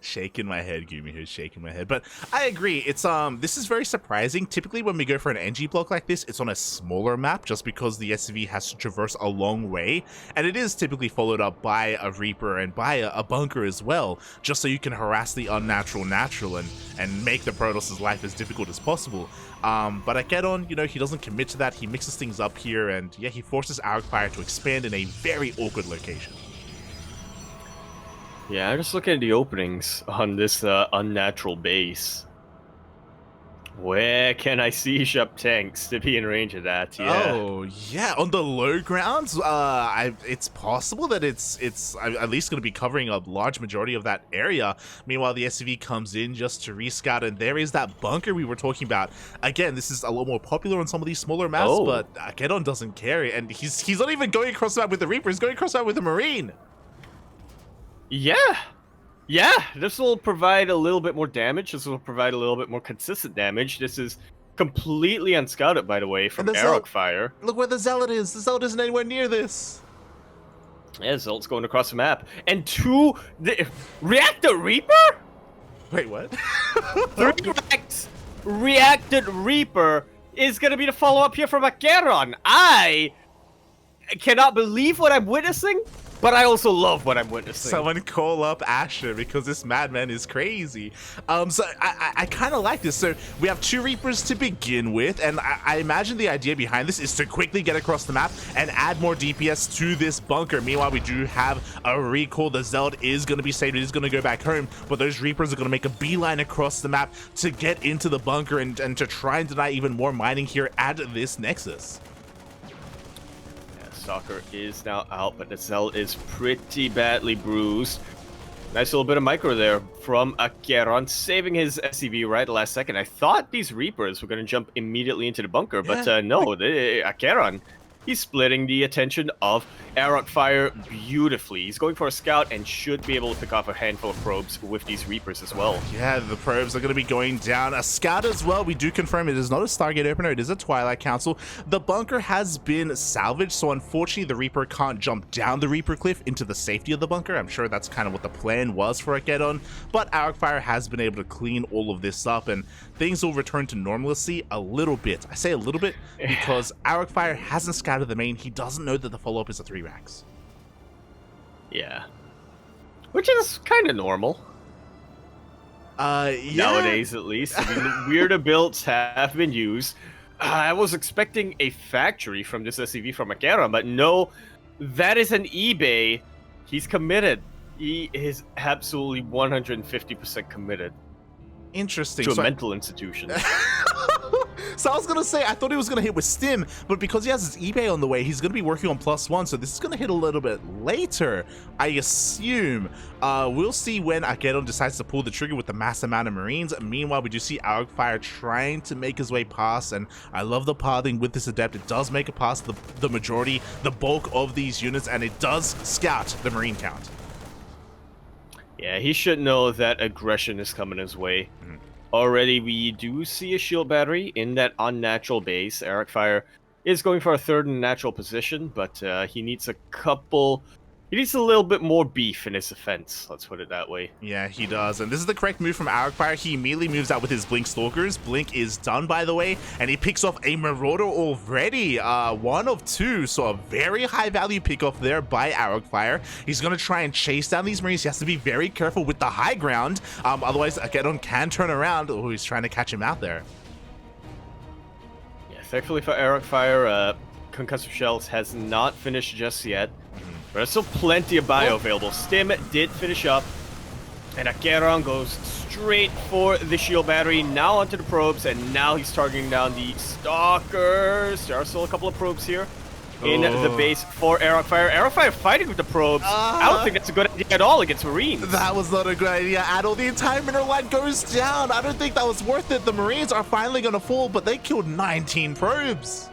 Shaking my head, Gumiho, shaking my head. But I agree, it's this is very surprising. Typically when we go for an NG block like this, it's on a smaller map just because the SCV has to traverse a long way, and it is typically followed up by a Reaper and by a bunker as well, just so you can harass the unnatural natural and make the Protoss' life as difficult as possible. But AqueroN, he doesn't commit to that. He mixes things up here, and yeah, he forces Arrogfire to expand in a very awkward location. Yeah, I'm just looking at the openings on this unnatural base. Where can I siege up tanks to be in range of that? Yeah. Oh, yeah, on the low grounds, it's possible that it's at least going to be covering a large majority of that area. Meanwhile, the SCV comes in just to rescout, and there is that bunker we were talking about. Again, this is a lot more popular on some of these smaller maps, but AqueroN doesn't care, and he's not even going across the map with the Reaper, he's going across the map with the Marine. Yeah, this will provide a little bit more damage. This will provide a little bit more consistent damage. This is completely unscouted, by the way, from Arrogfire. Look where the Zealot is. The Zealot isn't anywhere near this. Yeah, Zealot's going across the map. And Reactor Reaper? Wait, what? 3 Reacted Reaper is going to be the follow-up here from AqueroN. I cannot believe what I'm witnessing, but I also love what I'm witnessing. Someone call up Asher because this madman is crazy. So I kind of like this. So we have 2 Reapers to begin with, and I imagine the idea behind this is to quickly get across the map and add more DPS to this bunker. Meanwhile, we do have a recall. The Zealot is going to be saved. It is going to go back home, but those Reapers are going to make a beeline across the map to get into the bunker and to try and deny even more mining here at this Nexus. Stalker is now out, but the Zealot is pretty badly bruised. Nice little bit of micro there from AqueroN, saving his SCV right at the last second. I thought these Reapers were going to jump immediately into the bunker, but no, AqueroN, he's splitting the attention of Arrogfire beautifully. He's going for a scout and should be able to pick off a handful of probes with these Reapers as well. Yeah, the probes are going to be going down. A scout as well. We do confirm it is not a Stargate opener. It is a Twilight Council. The bunker has been salvaged, so unfortunately the Reaper can't jump down the Reaper cliff into the safety of the bunker. I'm sure that's kind of what the plan was for AqueroN, but Arrogfire has been able to clean all of this up, and things will return to normalcy a little bit. I say a little bit because Arrogfire hasn't scouted the main. He doesn't know that the follow-up is a 3 racks. Yeah. Which is kind of normal. Yeah. Nowadays, at least. I mean, weirder builds have been used. I was expecting a factory from this SCV from AqueroN, but no, that is an eBay. He's committed. He is absolutely 150% committed. Interesting. To a mental institution. So I was going to say, I thought he was going to hit with Stim, but because he has his eBay on the way, he's going to be working on +1, so this is going to hit a little bit later, I assume. We'll see when AqueroN decides to pull the trigger with the mass amount of Marines. Meanwhile, we do see Arrogfire trying to make his way past, and I love the pathing with this Adept. It does make it past the majority, the bulk of these units, and it does scout the Marine count. Yeah, he should know that aggression is coming his way. Already, we do see a shield battery in that unnatural base. Arrogfire is going for a 3rd in natural position, but he needs he needs a little bit more beef in his defense, let's put it that way. Yeah, he does, and this is the correct move from Arrogfire. He immediately moves out with his Blink Stalkers. Blink is done, by the way, and he picks off a Marauder already. 1 of 2, so a very high value pick off there by Arrogfire. He's going to try and chase down these Marines. He has to be very careful with the high ground, otherwise AqueroN can turn around. Oh, he's trying to catch him out there. thankfully for Arrogfire, Concussive Shells has not finished just yet. But there's still plenty of bio available. Stim did finish up. And AqueroN goes straight for the shield battery, now onto the probes, and now he's targeting down the stalkers. There are still a couple of probes here in the base for Arrogfire. Arrogfire fighting with the probes. I don't think that's a good idea at all against Marines. That was not a good idea at all. The entire mineral line goes down. I don't think that was worth it. The Marines are finally going to fall, but they killed 19 probes.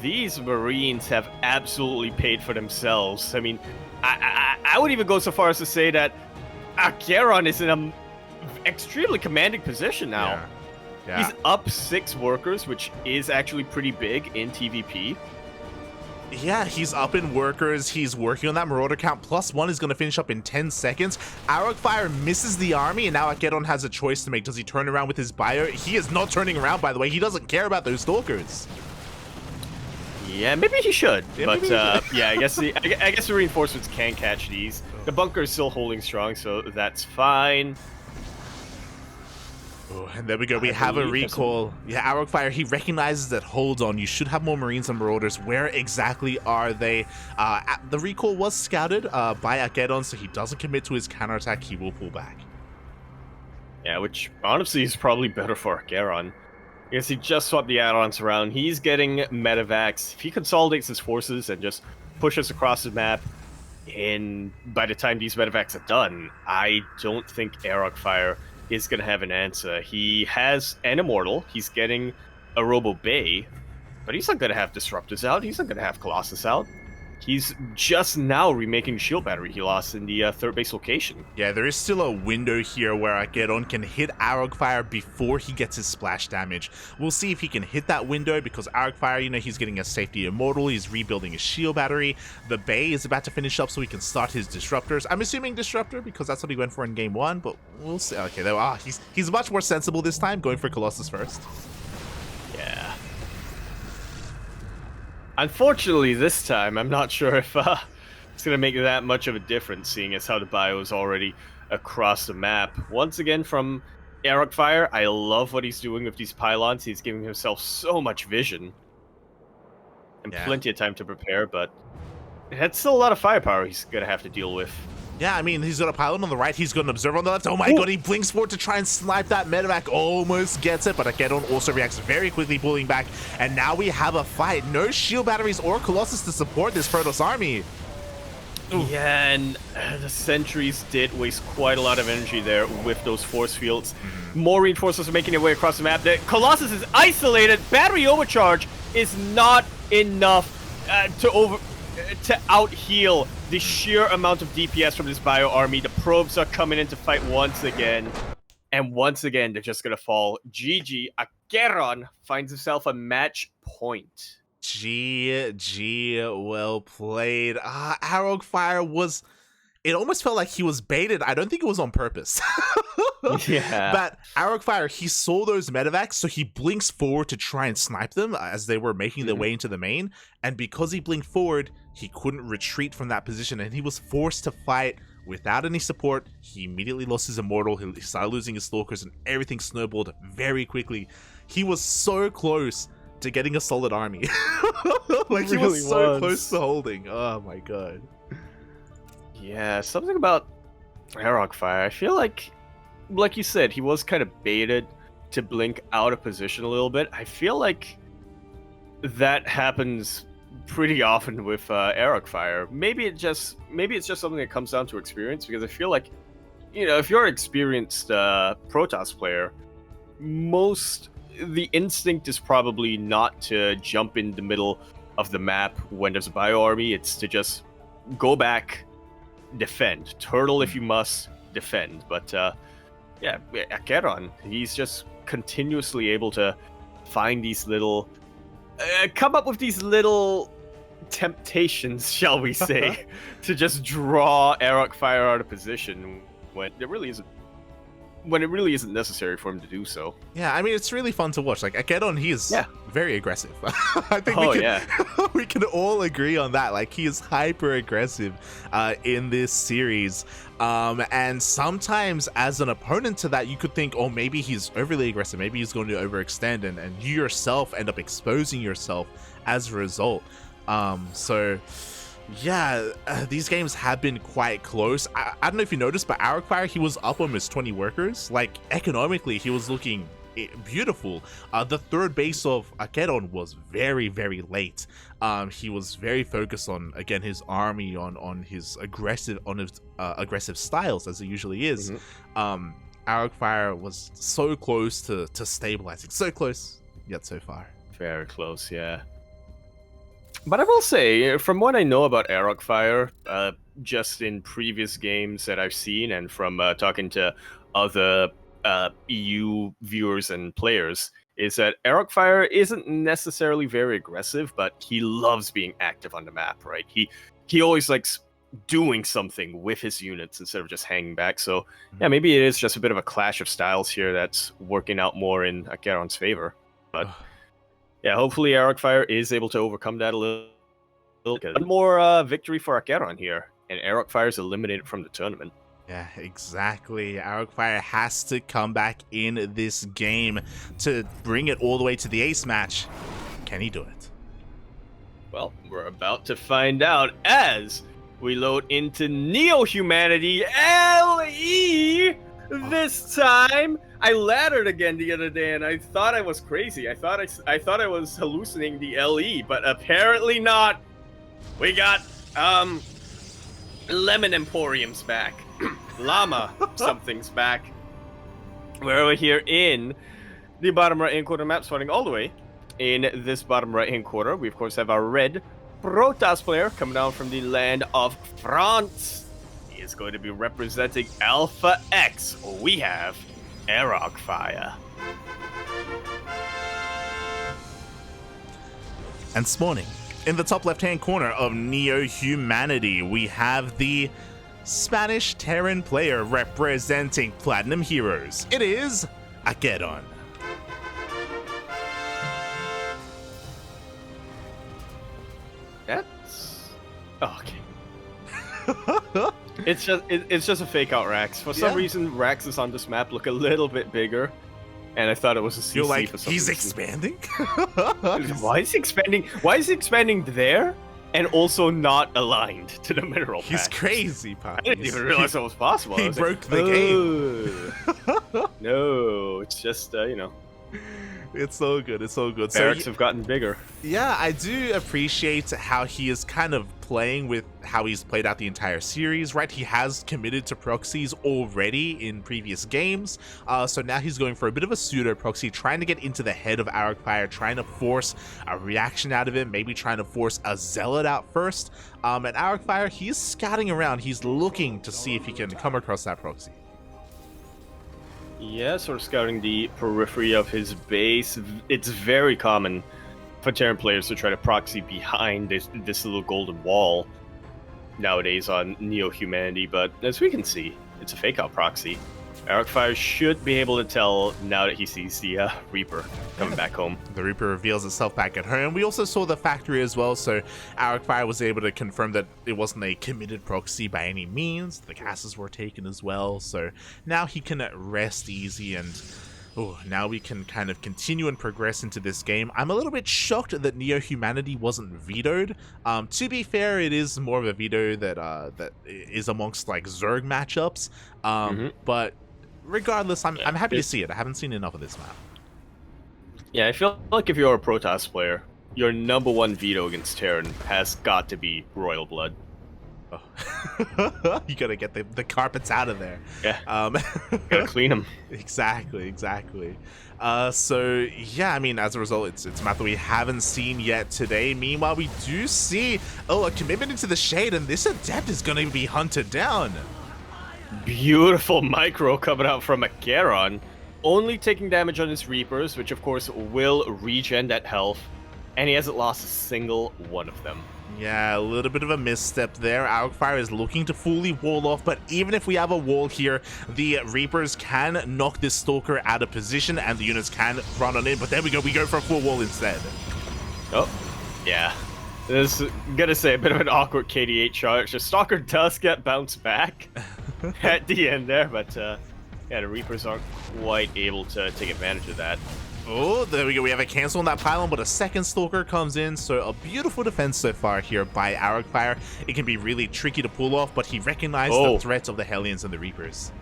These Marines have absolutely paid for themselves. I mean, I would even go so far as to say that AqueroN is in an extremely commanding position now. Yeah. He's up 6 workers, which is actually pretty big in TvP. Yeah, he's up in workers. He's working on that Marauder count. +1 is going to finish up in 10 seconds. Arrogfire misses the army, and now AqueroN has a choice to make. Does he turn around with his bio? He is not turning around, by the way. He doesn't care about those stalkers. Yeah, maybe he should. Yeah, but yeah, I guess the reinforcements can catch these. The bunker is still holding strong, so that's fine. Oh, and there we go. We have a recall. Yeah, Arrogfire, he recognizes that, hold on, you should have more Marines and Marauders. Where exactly are they? The recall was scouted by AqueroN, so he doesn't commit to his counterattack. He will pull back. Yeah, which honestly is probably better for AqueroN. Because he just swapped the add-ons around. He's getting medevacs. If he consolidates his forces and just pushes across the map, and by the time these medevacs are done, I don't think Arrogfire is going to have an answer. He has an Immortal. He's getting a Robo Bay, but he's not going to have Disruptors out. He's not going to have Colossus out. He's just now remaking the shield battery he lost in the third base location. Yeah, there is still a window here where AqueroN can hit Arrogfire before he gets his splash damage. We'll see if he can hit that window, because Arrogfire, you know, he's getting a safety Immortal, he's rebuilding his shield battery. The Bay is about to finish up so he can start his Disruptors. I'm assuming Disruptor, because that's what he went for in game 1, but we'll see. Okay, there, he's much more sensible this time, going for Colossus first. Yeah. Unfortunately, this time, I'm not sure if it's going to make that much of a difference, seeing as how the bio is already across the map. Once again, from Arrogfire, I love what he's doing with these pylons. He's giving himself so much vision and plenty of time to prepare, but that's still a lot of firepower he's going to have to deal with. Yeah, I mean, he's got a pylon on the right, he's got an observer on the left. Oh my god, he blinks forward to try and snipe that medevac, almost gets it, but AqueroN also reacts very quickly, pulling back, and now we have a fight. No shield batteries or Colossus to support this Protoss army. Yeah, and the sentries did waste quite a lot of energy there with those force fields. More reinforcements are making their way across the map. The Colossus is isolated. Battery overcharge is not enough to out-heal the sheer amount of DPS from this bio army. The probes are coming in to fight once again. And once again, they're just going to fall. GG. AqueroN finds himself a match point. GG, well played. Arrogfire was... It almost felt like he was baited. I don't think it was on purpose. Yeah. But Arrogfire, he saw those medevacs, so he blinks forward to try and snipe them as they were making their way into the main. And because he blinked forward, he couldn't retreat from that position, and he was forced to fight without any support. He immediately lost his Immortal, he started losing his Stalkers, and everything snowballed very quickly. He was so close to getting a solid army. Like, he was so close to holding. Oh my god. Yeah, something about Arrogfire. I feel like you said, he was kind of baited to blink out of position a little bit. I feel like that happens pretty often with Arrogfire. Maybe it's just something that comes down to experience, because I feel like, you know, if you're an experienced Protoss player, the instinct is probably not to jump in the middle of the map when there's a bio army. It's to just go back, defend, turtle if you must, defend. But yeah, AqueroN, he's just continuously able to find these little come up with these little temptations, shall we say, to just draw Arrogfire out of position when there really isn't when it really isn't necessary for him to do so. Yeah, I mean, it's really fun to watch. Like, AqueroN, he is very aggressive. I think we can all agree on that. Like, he is hyper aggressive in this series. And sometimes as an opponent to that, you could think, oh, maybe he's overly aggressive. Maybe he's going to overextend, and you yourself end up exposing yourself as a result. So yeah, these games have been quite close. I don't know if you noticed, but Arrogfire, he was up almost 20 workers. Like, economically, he was looking beautiful. The third base of AqueroN was very, very late. He was very focused on, again, his army, on his aggressive styles, as it usually is. Arrogfire was so close to stabilizing, so close yet so far. Very close, yeah. But I will say, from what I know about Arrogfire, just in previous games that I've seen, and from talking to other EU viewers and players, is that Arrogfire isn't necessarily very aggressive, but he loves being active on the map, right? He always likes doing something with his units instead of just hanging back. So yeah, maybe it is just a bit of a clash of styles here that's working out more in AqueroN's favor. But yeah, hopefully Arrogfire is able to overcome that a little. One more victory for AqueroN here, and Arrogfire is eliminated from the tournament. Yeah, exactly. Arrogfire has to come back in this game to bring it all the way to the ace match. Can he do it? Well, we're about to find out as we load into Neo-Humanity LE. This time, I laddered again the other day, and I thought I was crazy. I thought I was hallucinating the LE, but apparently not. We got Lemon Emporium's back. Llama something's back. We're over here in the bottom right-hand corner map, starting all the way in this bottom right-hand corner. We of course have our red Protoss player coming down from the land of France. He is going to be representing Alpha X. We have Arrogfire. And spawning in the top left-hand corner of Neo-Humanity, we have the Spanish Terran player representing Platinum Heroes. It is AqueroN. That's okay. It's just a fake out Rax. For some reason, Raxes on this map look a little bit bigger, and I thought it was a CC. You're like, for some he's reason. expanding? Why is he expanding? Why is he expanding there and also not aligned to the mineral pack? He's crazy, Pop. I didn't even realize that was possible. He broke the game. No, it's just you know. It's so good. It's so good. Barracks have gotten bigger. Yeah, I do appreciate how he is kind of playing with how he's played out the entire series, right? He has committed to proxies already in previous games. So now he's going for a bit of a pseudo proxy, trying to get into the head of Arrogfire, trying to force a reaction out of him, maybe trying to force a zealot out first. And Arrogfire, he's scouting around. He's looking to see if he can come across that proxy. Yeah, sort of scouting the periphery of his base. It's very common for Terran players to try to proxy behind this little golden wall nowadays on Neo-Humanity, but as we can see, it's a fake-out proxy. Arrogfire should be able to tell now that he sees the Reaper coming back home. The Reaper reveals itself back at home. We also saw the factory as well, so Arrogfire was able to confirm that it wasn't a committed proxy by any means. The castles were taken as well, so now he can rest easy, and now we can kind of continue and progress into this game. I'm a little bit shocked that Neo-Humanity wasn't vetoed. To be fair, it is more of a veto that is amongst like Zerg matchups, but regardless, I'm happy to see it. I haven't seen enough of this map. Yeah, I feel like if you're a Protoss player, your #1 veto against Terran has got to be Royal Blood. Oh. You gotta get the carpets out of there. Yeah. Gotta clean them. Exactly. So yeah, I mean, as a result, it's a map that we haven't seen yet today. Meanwhile, we do see a commitment into the shade, and this adept is gonna be hunted down. Beautiful micro coming out from AqueroN, only taking damage on his Reapers, which of course will regen that health, and he hasn't lost a single one of them. Yeah, a little bit of a misstep there. Arrogfire is looking to fully wall off, but even if we have a wall here, the Reapers can knock this Stalker out of position and the units can run on in. But there we go for a full wall instead. Oh, yeah. This is gonna say a bit of an awkward KD8 charge. The Stalker does get bounced back at the end there, but yeah, the Reapers aren't quite able to take advantage of that. Oh, there we go. We have a cancel on that pylon, but a second Stalker comes in. So a beautiful defense so far here by Arrogfire. It can be really tricky to pull off, but he recognized the threat of the Hellions and the Reapers.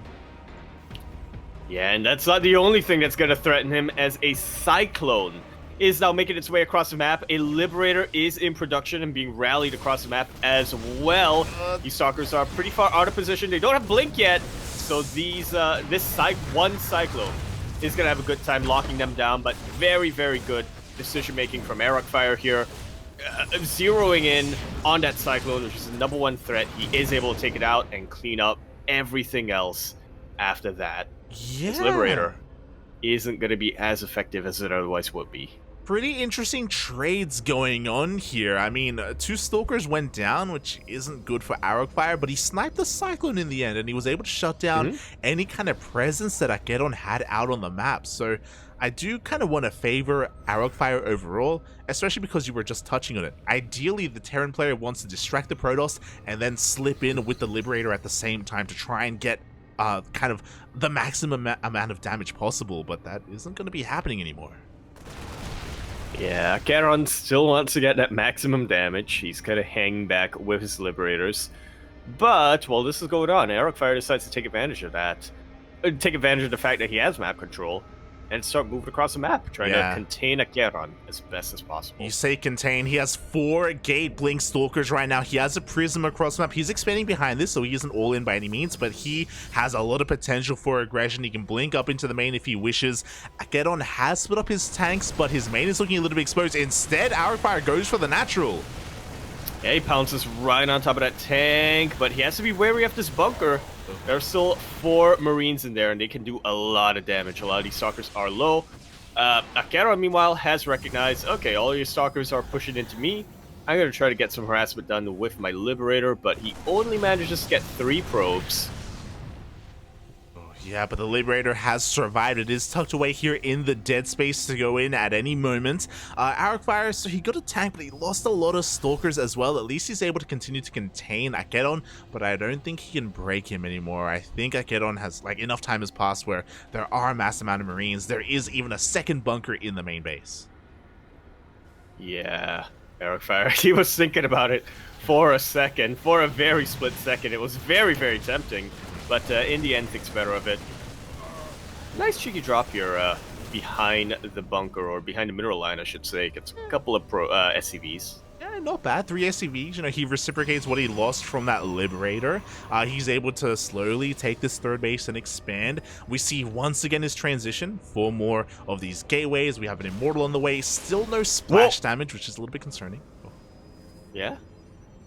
Yeah, and that's not the only thing that's going to threaten him, as a Cyclone is now making its way across the map. A Liberator is in production and being rallied across the map as well. These Stalkers are pretty far out of position. They don't have Blink yet, so this one Cyclone is going to have a good time locking them down, but very, very good decision-making from Arrogfire here. Zeroing in on that Cyclone, which is the #1 threat. He is able to take it out and clean up everything else after that. Yeah. This Liberator isn't going to be as effective as it otherwise would be. Pretty interesting trades going on here. I mean, 2 Stalkers went down, which isn't good for Arrogfire, but he sniped the Cyclone in the end, and he was able to shut down any kind of presence that AqueroN had out on the map. So I do kind of want to favor Arrogfire overall, especially because you were just touching on it. Ideally, the Terran player wants to distract the Protoss and then slip in with the Liberator at the same time to try and get kind of the maximum amount of damage possible, but that isn't going to be happening anymore. Yeah, AqueroN still wants to get that maximum damage. He's kind of hanging back with his Liberators. But while this is going on, Arrogfire decides to take advantage of that. Take advantage of the fact that he has map control and start moving across the map, trying to contain AqueroN as best as possible. You say contain. He has 4 Gate Blink Stalkers right now. He has a Prism across the map. He's expanding behind this, so he isn't all in by any means, but he has a lot of potential for aggression. He can blink up into the main if he wishes. AqueroN has split up his tanks, but his main is looking a little bit exposed. Instead, Arrogfire goes for the natural. Yeah, he pounces right on top of that tank, but he has to be wary of this bunker. There are still 4 Marines in there, and they can do a lot of damage. A lot of these Stalkers are low. AqueroN, meanwhile, has recognized, okay, all your Stalkers are pushing into me. I'm going to try to get some harassment done with my Liberator, but he only manages to get 3 probes. Yeah, but the Liberator has survived. It is tucked away here in the dead space to go in at any moment. Arrogfire, so he got a tank, but he lost a lot of Stalkers as well. At least he's able to continue to contain AqueroN, but I don't think he can break him anymore. I think AqueroN has, like, enough time has passed where there are a mass amount of Marines. There is even a second bunker in the main base. Yeah, Arrogfire, he was thinking about it for a second, for a very split second. It was very, very tempting. But in the end, thinks better of it. Nice cheeky drop here behind the bunker, or behind the mineral line, I should say. Gets a couple of SCVs. Yeah, not bad. 3 SCVs. You know, he reciprocates what he lost from that Liberator. He's able to slowly take this third base and expand. We see once again his transition. 4 more of these gateways. We have an Immortal on the way. Still no splash damage, which is a little bit concerning. Yeah.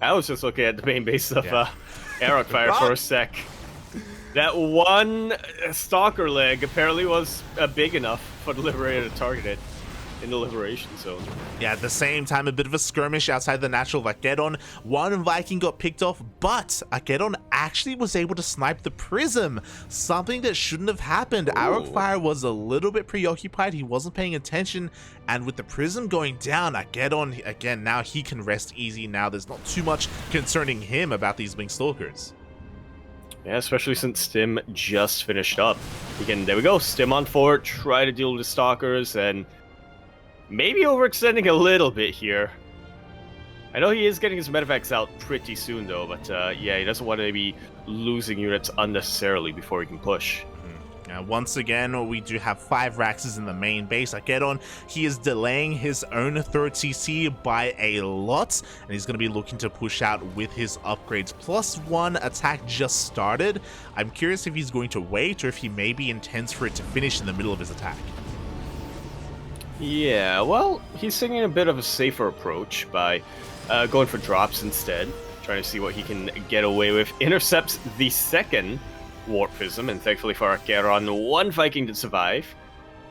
I was just looking at the main base of Arrogfire for a sec. That one Stalker leg apparently was big enough for the Liberator to target it in the Liberation Zone. Yeah, at the same time, a bit of a skirmish outside the natural of AqueroN. 1 Viking got picked off, but AqueroN actually was able to snipe the Prism, something that shouldn't have happened. Arrogfire was a little bit preoccupied. He wasn't paying attention, and with the Prism going down, AqueroN, again, now he can rest easy. Now there's not too much concerning him about these Blink Stalkers. Yeah, especially since Stim just finished up. There we go, Stim on fort, try to deal with the Stalkers, and maybe overextending a little bit here. I know he is getting his medevacs out pretty soon, though, but yeah, he doesn't want to be losing units unnecessarily before he can push. Now, once again, we do have 5 Raxes in the main base. AqueroN, he is delaying his own 3rd CC by a lot, and he's going to be looking to push out with his upgrades. +1 attack just started. I'm curious if he's going to wait, or if he maybe intends for it to finish in the middle of his attack. Yeah, well, he's taking a bit of a safer approach by going for drops instead, trying to see what he can get away with. Intercepts the 2nd Warp Prism, and thankfully for AqueroN, 1 Viking did survive.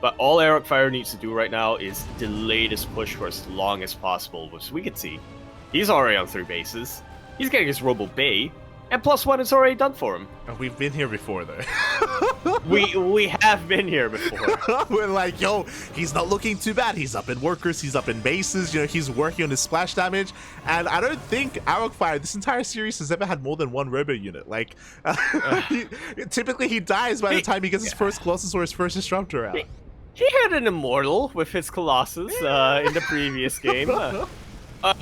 But all Arrogfire needs to do right now is delay this push for as long as possible, which we can see He's already on 3 bases. He's getting his Robo Bay, and +1 is already done for him. We've been here before, though. we have been here before. We're like, yo, he's not looking too bad. He's up in workers, he's up in bases, you know, he's working on his splash damage. And I don't think Arrogfire, this entire series, has ever had more than 1 Robo unit. Like, typically he dies by the time he gets his first Colossus or his first Disruptor out. He had an Immortal with his Colossus in the previous game.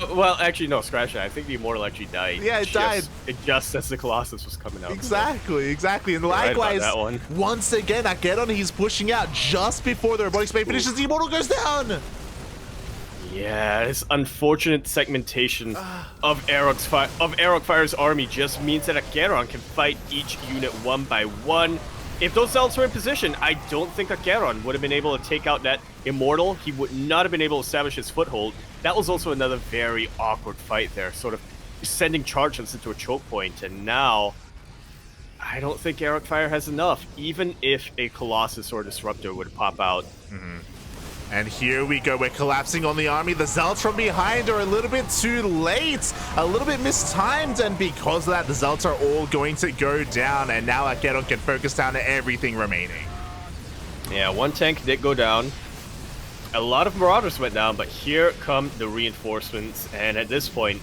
Well, actually, no, scratch that. I think the Immortal actually died. Yeah, it died. Just as the Colossus was coming out. Exactly. And likewise, once again, AqueroN, he's pushing out just before the Robotic Spade finishes. The Immortal goes down. Yeah, this unfortunate segmentation of Arrogfire's army just means that AqueroN can fight each unit 1 by 1. If those Zealots were in position, I don't think AqueroN would have been able to take out that Immortal. He would not have been able to establish his foothold. That was also another very awkward fight there, sort of sending charges into a choke point. And now, I don't think Arrogfire has enough, even if a Colossus or Disruptor would pop out. And here we go, we're collapsing on the army. The Zealots from behind are a little bit too late, a little bit mistimed, and because of that, the Zealots are all going to go down, and now AqueroN can focus down to everything remaining. Yeah, 1 tank did go down. A lot of Marauders went down, but here come the reinforcements, and at this point,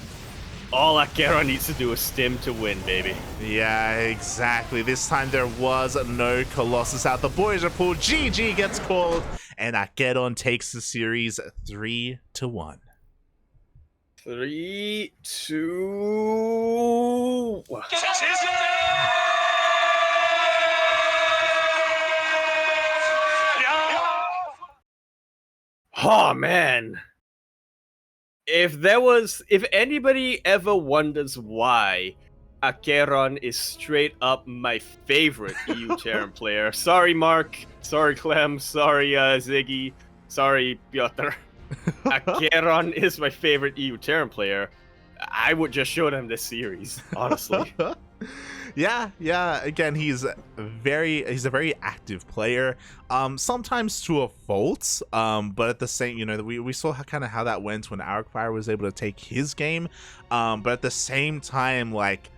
all AqueroN needs to do is stim to win, baby. Yeah, exactly. This time there was no Colossus out. The boys are pulled. GG gets called, and AqueroN takes the series 3-1. 3-2. Oh man. If anybody ever wonders why AqueroN is straight up my favorite EU Terran player. Sorry, Mark. Sorry, Clem. Sorry, Ziggy. Sorry, Piotr. AqueroN is my favorite EU Terran player. I would just show them this series, honestly. Yeah. Again, he's a very active player. Sometimes to a fault. But at the same, you know, we saw how that went when Arrogfire was able to take his game. But at the same time, like,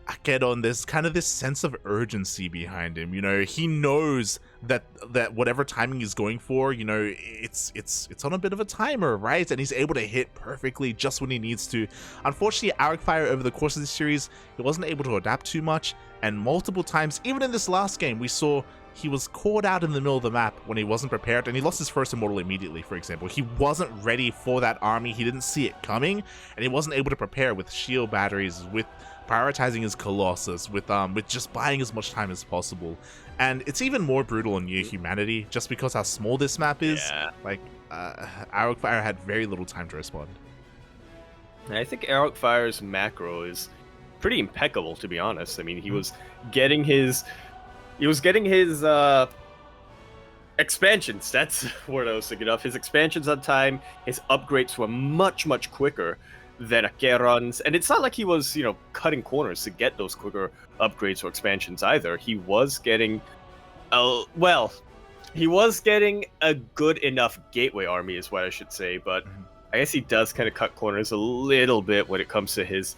AqueroN, there's kind of this sense of urgency behind him. You know, he knows that whatever timing he's going for, you know, it's on a bit of a timer, right? And he's able to hit perfectly just when he needs to. Unfortunately, Arrogfire over the course of the series, he wasn't able to adapt too much, and multiple times, even in this last game, we saw he was caught out in the middle of the map when he wasn't prepared, and he lost his first Immortal immediately, for example. He wasn't ready for that army, he didn't see it coming, and he wasn't able to prepare with shield batteries, with prioritizing his Colossus, with just buying as much time as possible. And it's even more brutal in Near Humanity, just because how small this map is. Yeah. Like, Arrogfire had very little time to respond. I think Arrogfire's macro is pretty impeccable, to be honest. I mean, he was getting his expansions. That's what I was thinking of. His expansions on time, his upgrades were much, much quicker than AqueroN's. And it's not like he was, you know, cutting corners to get those quicker upgrades or expansions either. He was getting a good enough gateway army is what I should say, but I guess he does kind of cut corners a little bit when it comes to his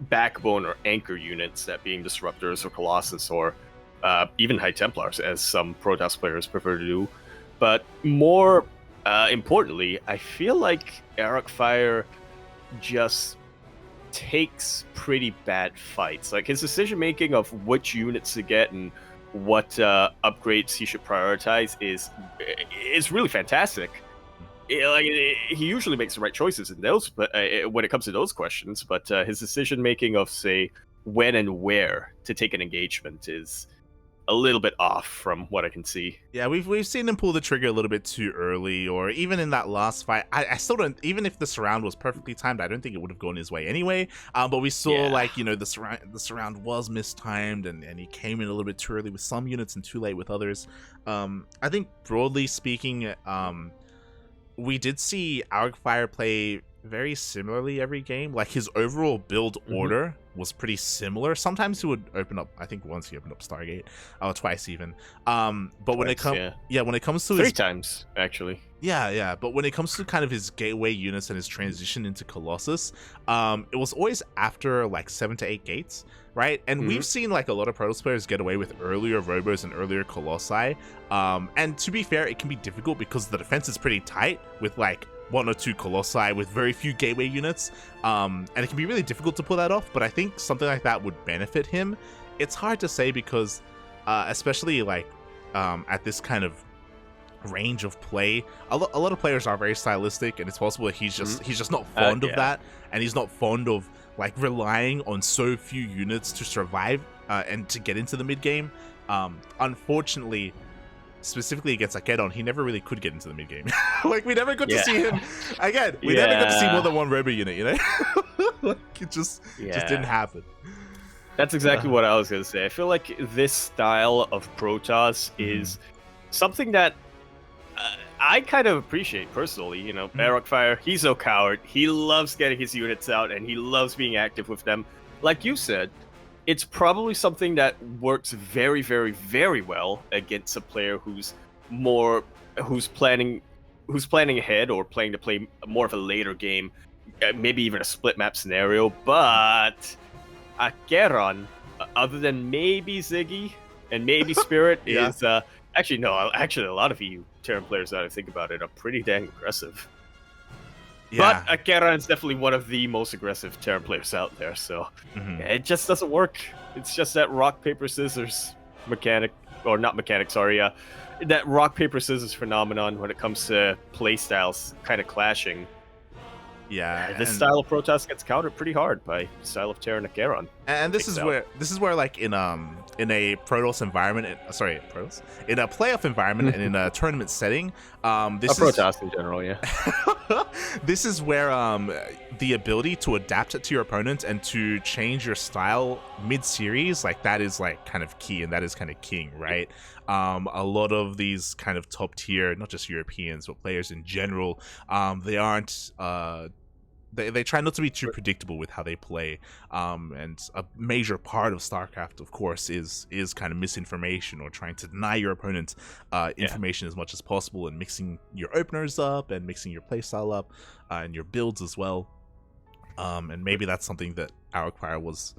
backbone or anchor units, that being Disruptors or Colossus or even High Templars, as some Protoss players prefer to do. But more importantly, I feel like Arrogfire just takes pretty bad fights. Like, his decision making of which units to get and what upgrades he should prioritize is really fantastic. He usually makes the right choices in those, but when it comes to those questions, but his decision making of, say, when and where to take an engagement is a little bit off from what I can see. Yeah, we've seen him pull the trigger a little bit too early, or even in that last fight. I still don't, even if the surround was perfectly timed, I don't think it would have gone his way anyway. But we saw, like, you know, the surround was mistimed, and he came in a little bit too early with some units and too late with others. I think broadly speaking, we did see Arrogfire play very similarly every game. Like, his overall build order was pretty similar. Sometimes he would open up, I think once he opened up Stargate, or twice even. But when it comes, when it comes to 3 times actually. Yeah. But when it comes to kind of his gateway units and his transition into Colossus, it was always after like 7 to 8 gates, right? And we've seen like a lot of Protoss players get away with earlier Robos and earlier Colossi. And to be fair, it can be difficult because the defense is pretty tight with like 1 or 2 Colossi with very few gateway units. And it can be really difficult to pull that off, but I think something like that would benefit him. It's hard to say because, especially like at this kind of range of play, a lot of players are very stylistic, and it's possible that he's just not fond of that, and he's not fond of like relying on so few units to survive and to get into the mid game. Unfortunately, specifically against AqueroN, he never really could get into the mid game. Like we never got to see him again. We never got to see more than 1 Robo unit, you know. Like it just didn't happen. That's exactly what I was gonna say. I feel like this style of Protoss is something that I kind of appreciate personally. You know, Arrogfire, he's no coward. He loves getting his units out, and he loves being active with them. Like you said, it's probably something that works very, very, very well against a player who's planning ahead or planning to play more of a later game, maybe even a split map scenario. But AqueroN, other than maybe Ziggy and maybe Spirit, is actually a lot of EU Terran players, that I think about it, are pretty dang aggressive. Yeah. But AqueroN is definitely one of the most aggressive Terran players out there, so it just doesn't work. It's just that rock, paper, scissors that rock, paper, scissors phenomenon when it comes to play styles kind of clashing. Yeah, this style of Protoss gets countered pretty hard by style of Terran AqueroN. And this is where like in a Protoss environment, in a playoff environment and in a tournament setting, Protoss in general, yeah. This is where the ability to adapt it to your opponent and to change your style mid-series, like that is like kind of key, and that is kind of king, right? A lot of these kind of top tier, not just Europeans, but players in general, they aren't they try not to be too predictable with how they play, and a major part of StarCraft, of course, is kind of misinformation or trying to deny your opponent information as much as possible, and mixing your openers up and mixing your playstyle up and your builds as well. And maybe that's something that Arrogfire was,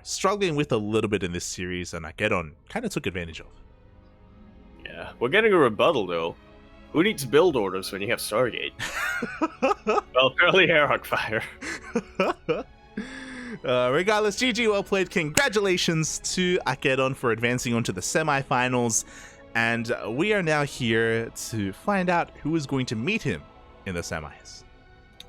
struggling with a little bit in this series, and AqueroN kind of took advantage of. Yeah, we're getting a rebuttal though. Who needs build orders when you have Stargate? Well, apparently Arrogfire. Regardless, GG, well played. Congratulations to AqueroN for advancing onto the semifinals. And we are now here to find out who is going to meet him in the semis.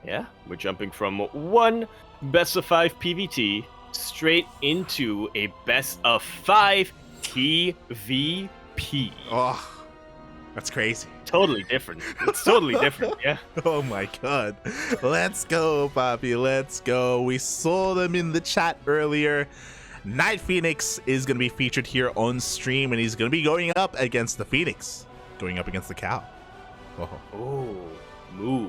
Yeah, we're jumping from one best of 5 PvT straight into a best of 5 TvP. Oh, that's crazy. Totally different. It's totally different, yeah. Oh my god. Let's go, Poppy. Let's go. We saw them in the chat earlier. Night Phoenix is going to be featured here on stream, and he's going to be going up against the Phoenix. Going up against the cow. Oh, moo.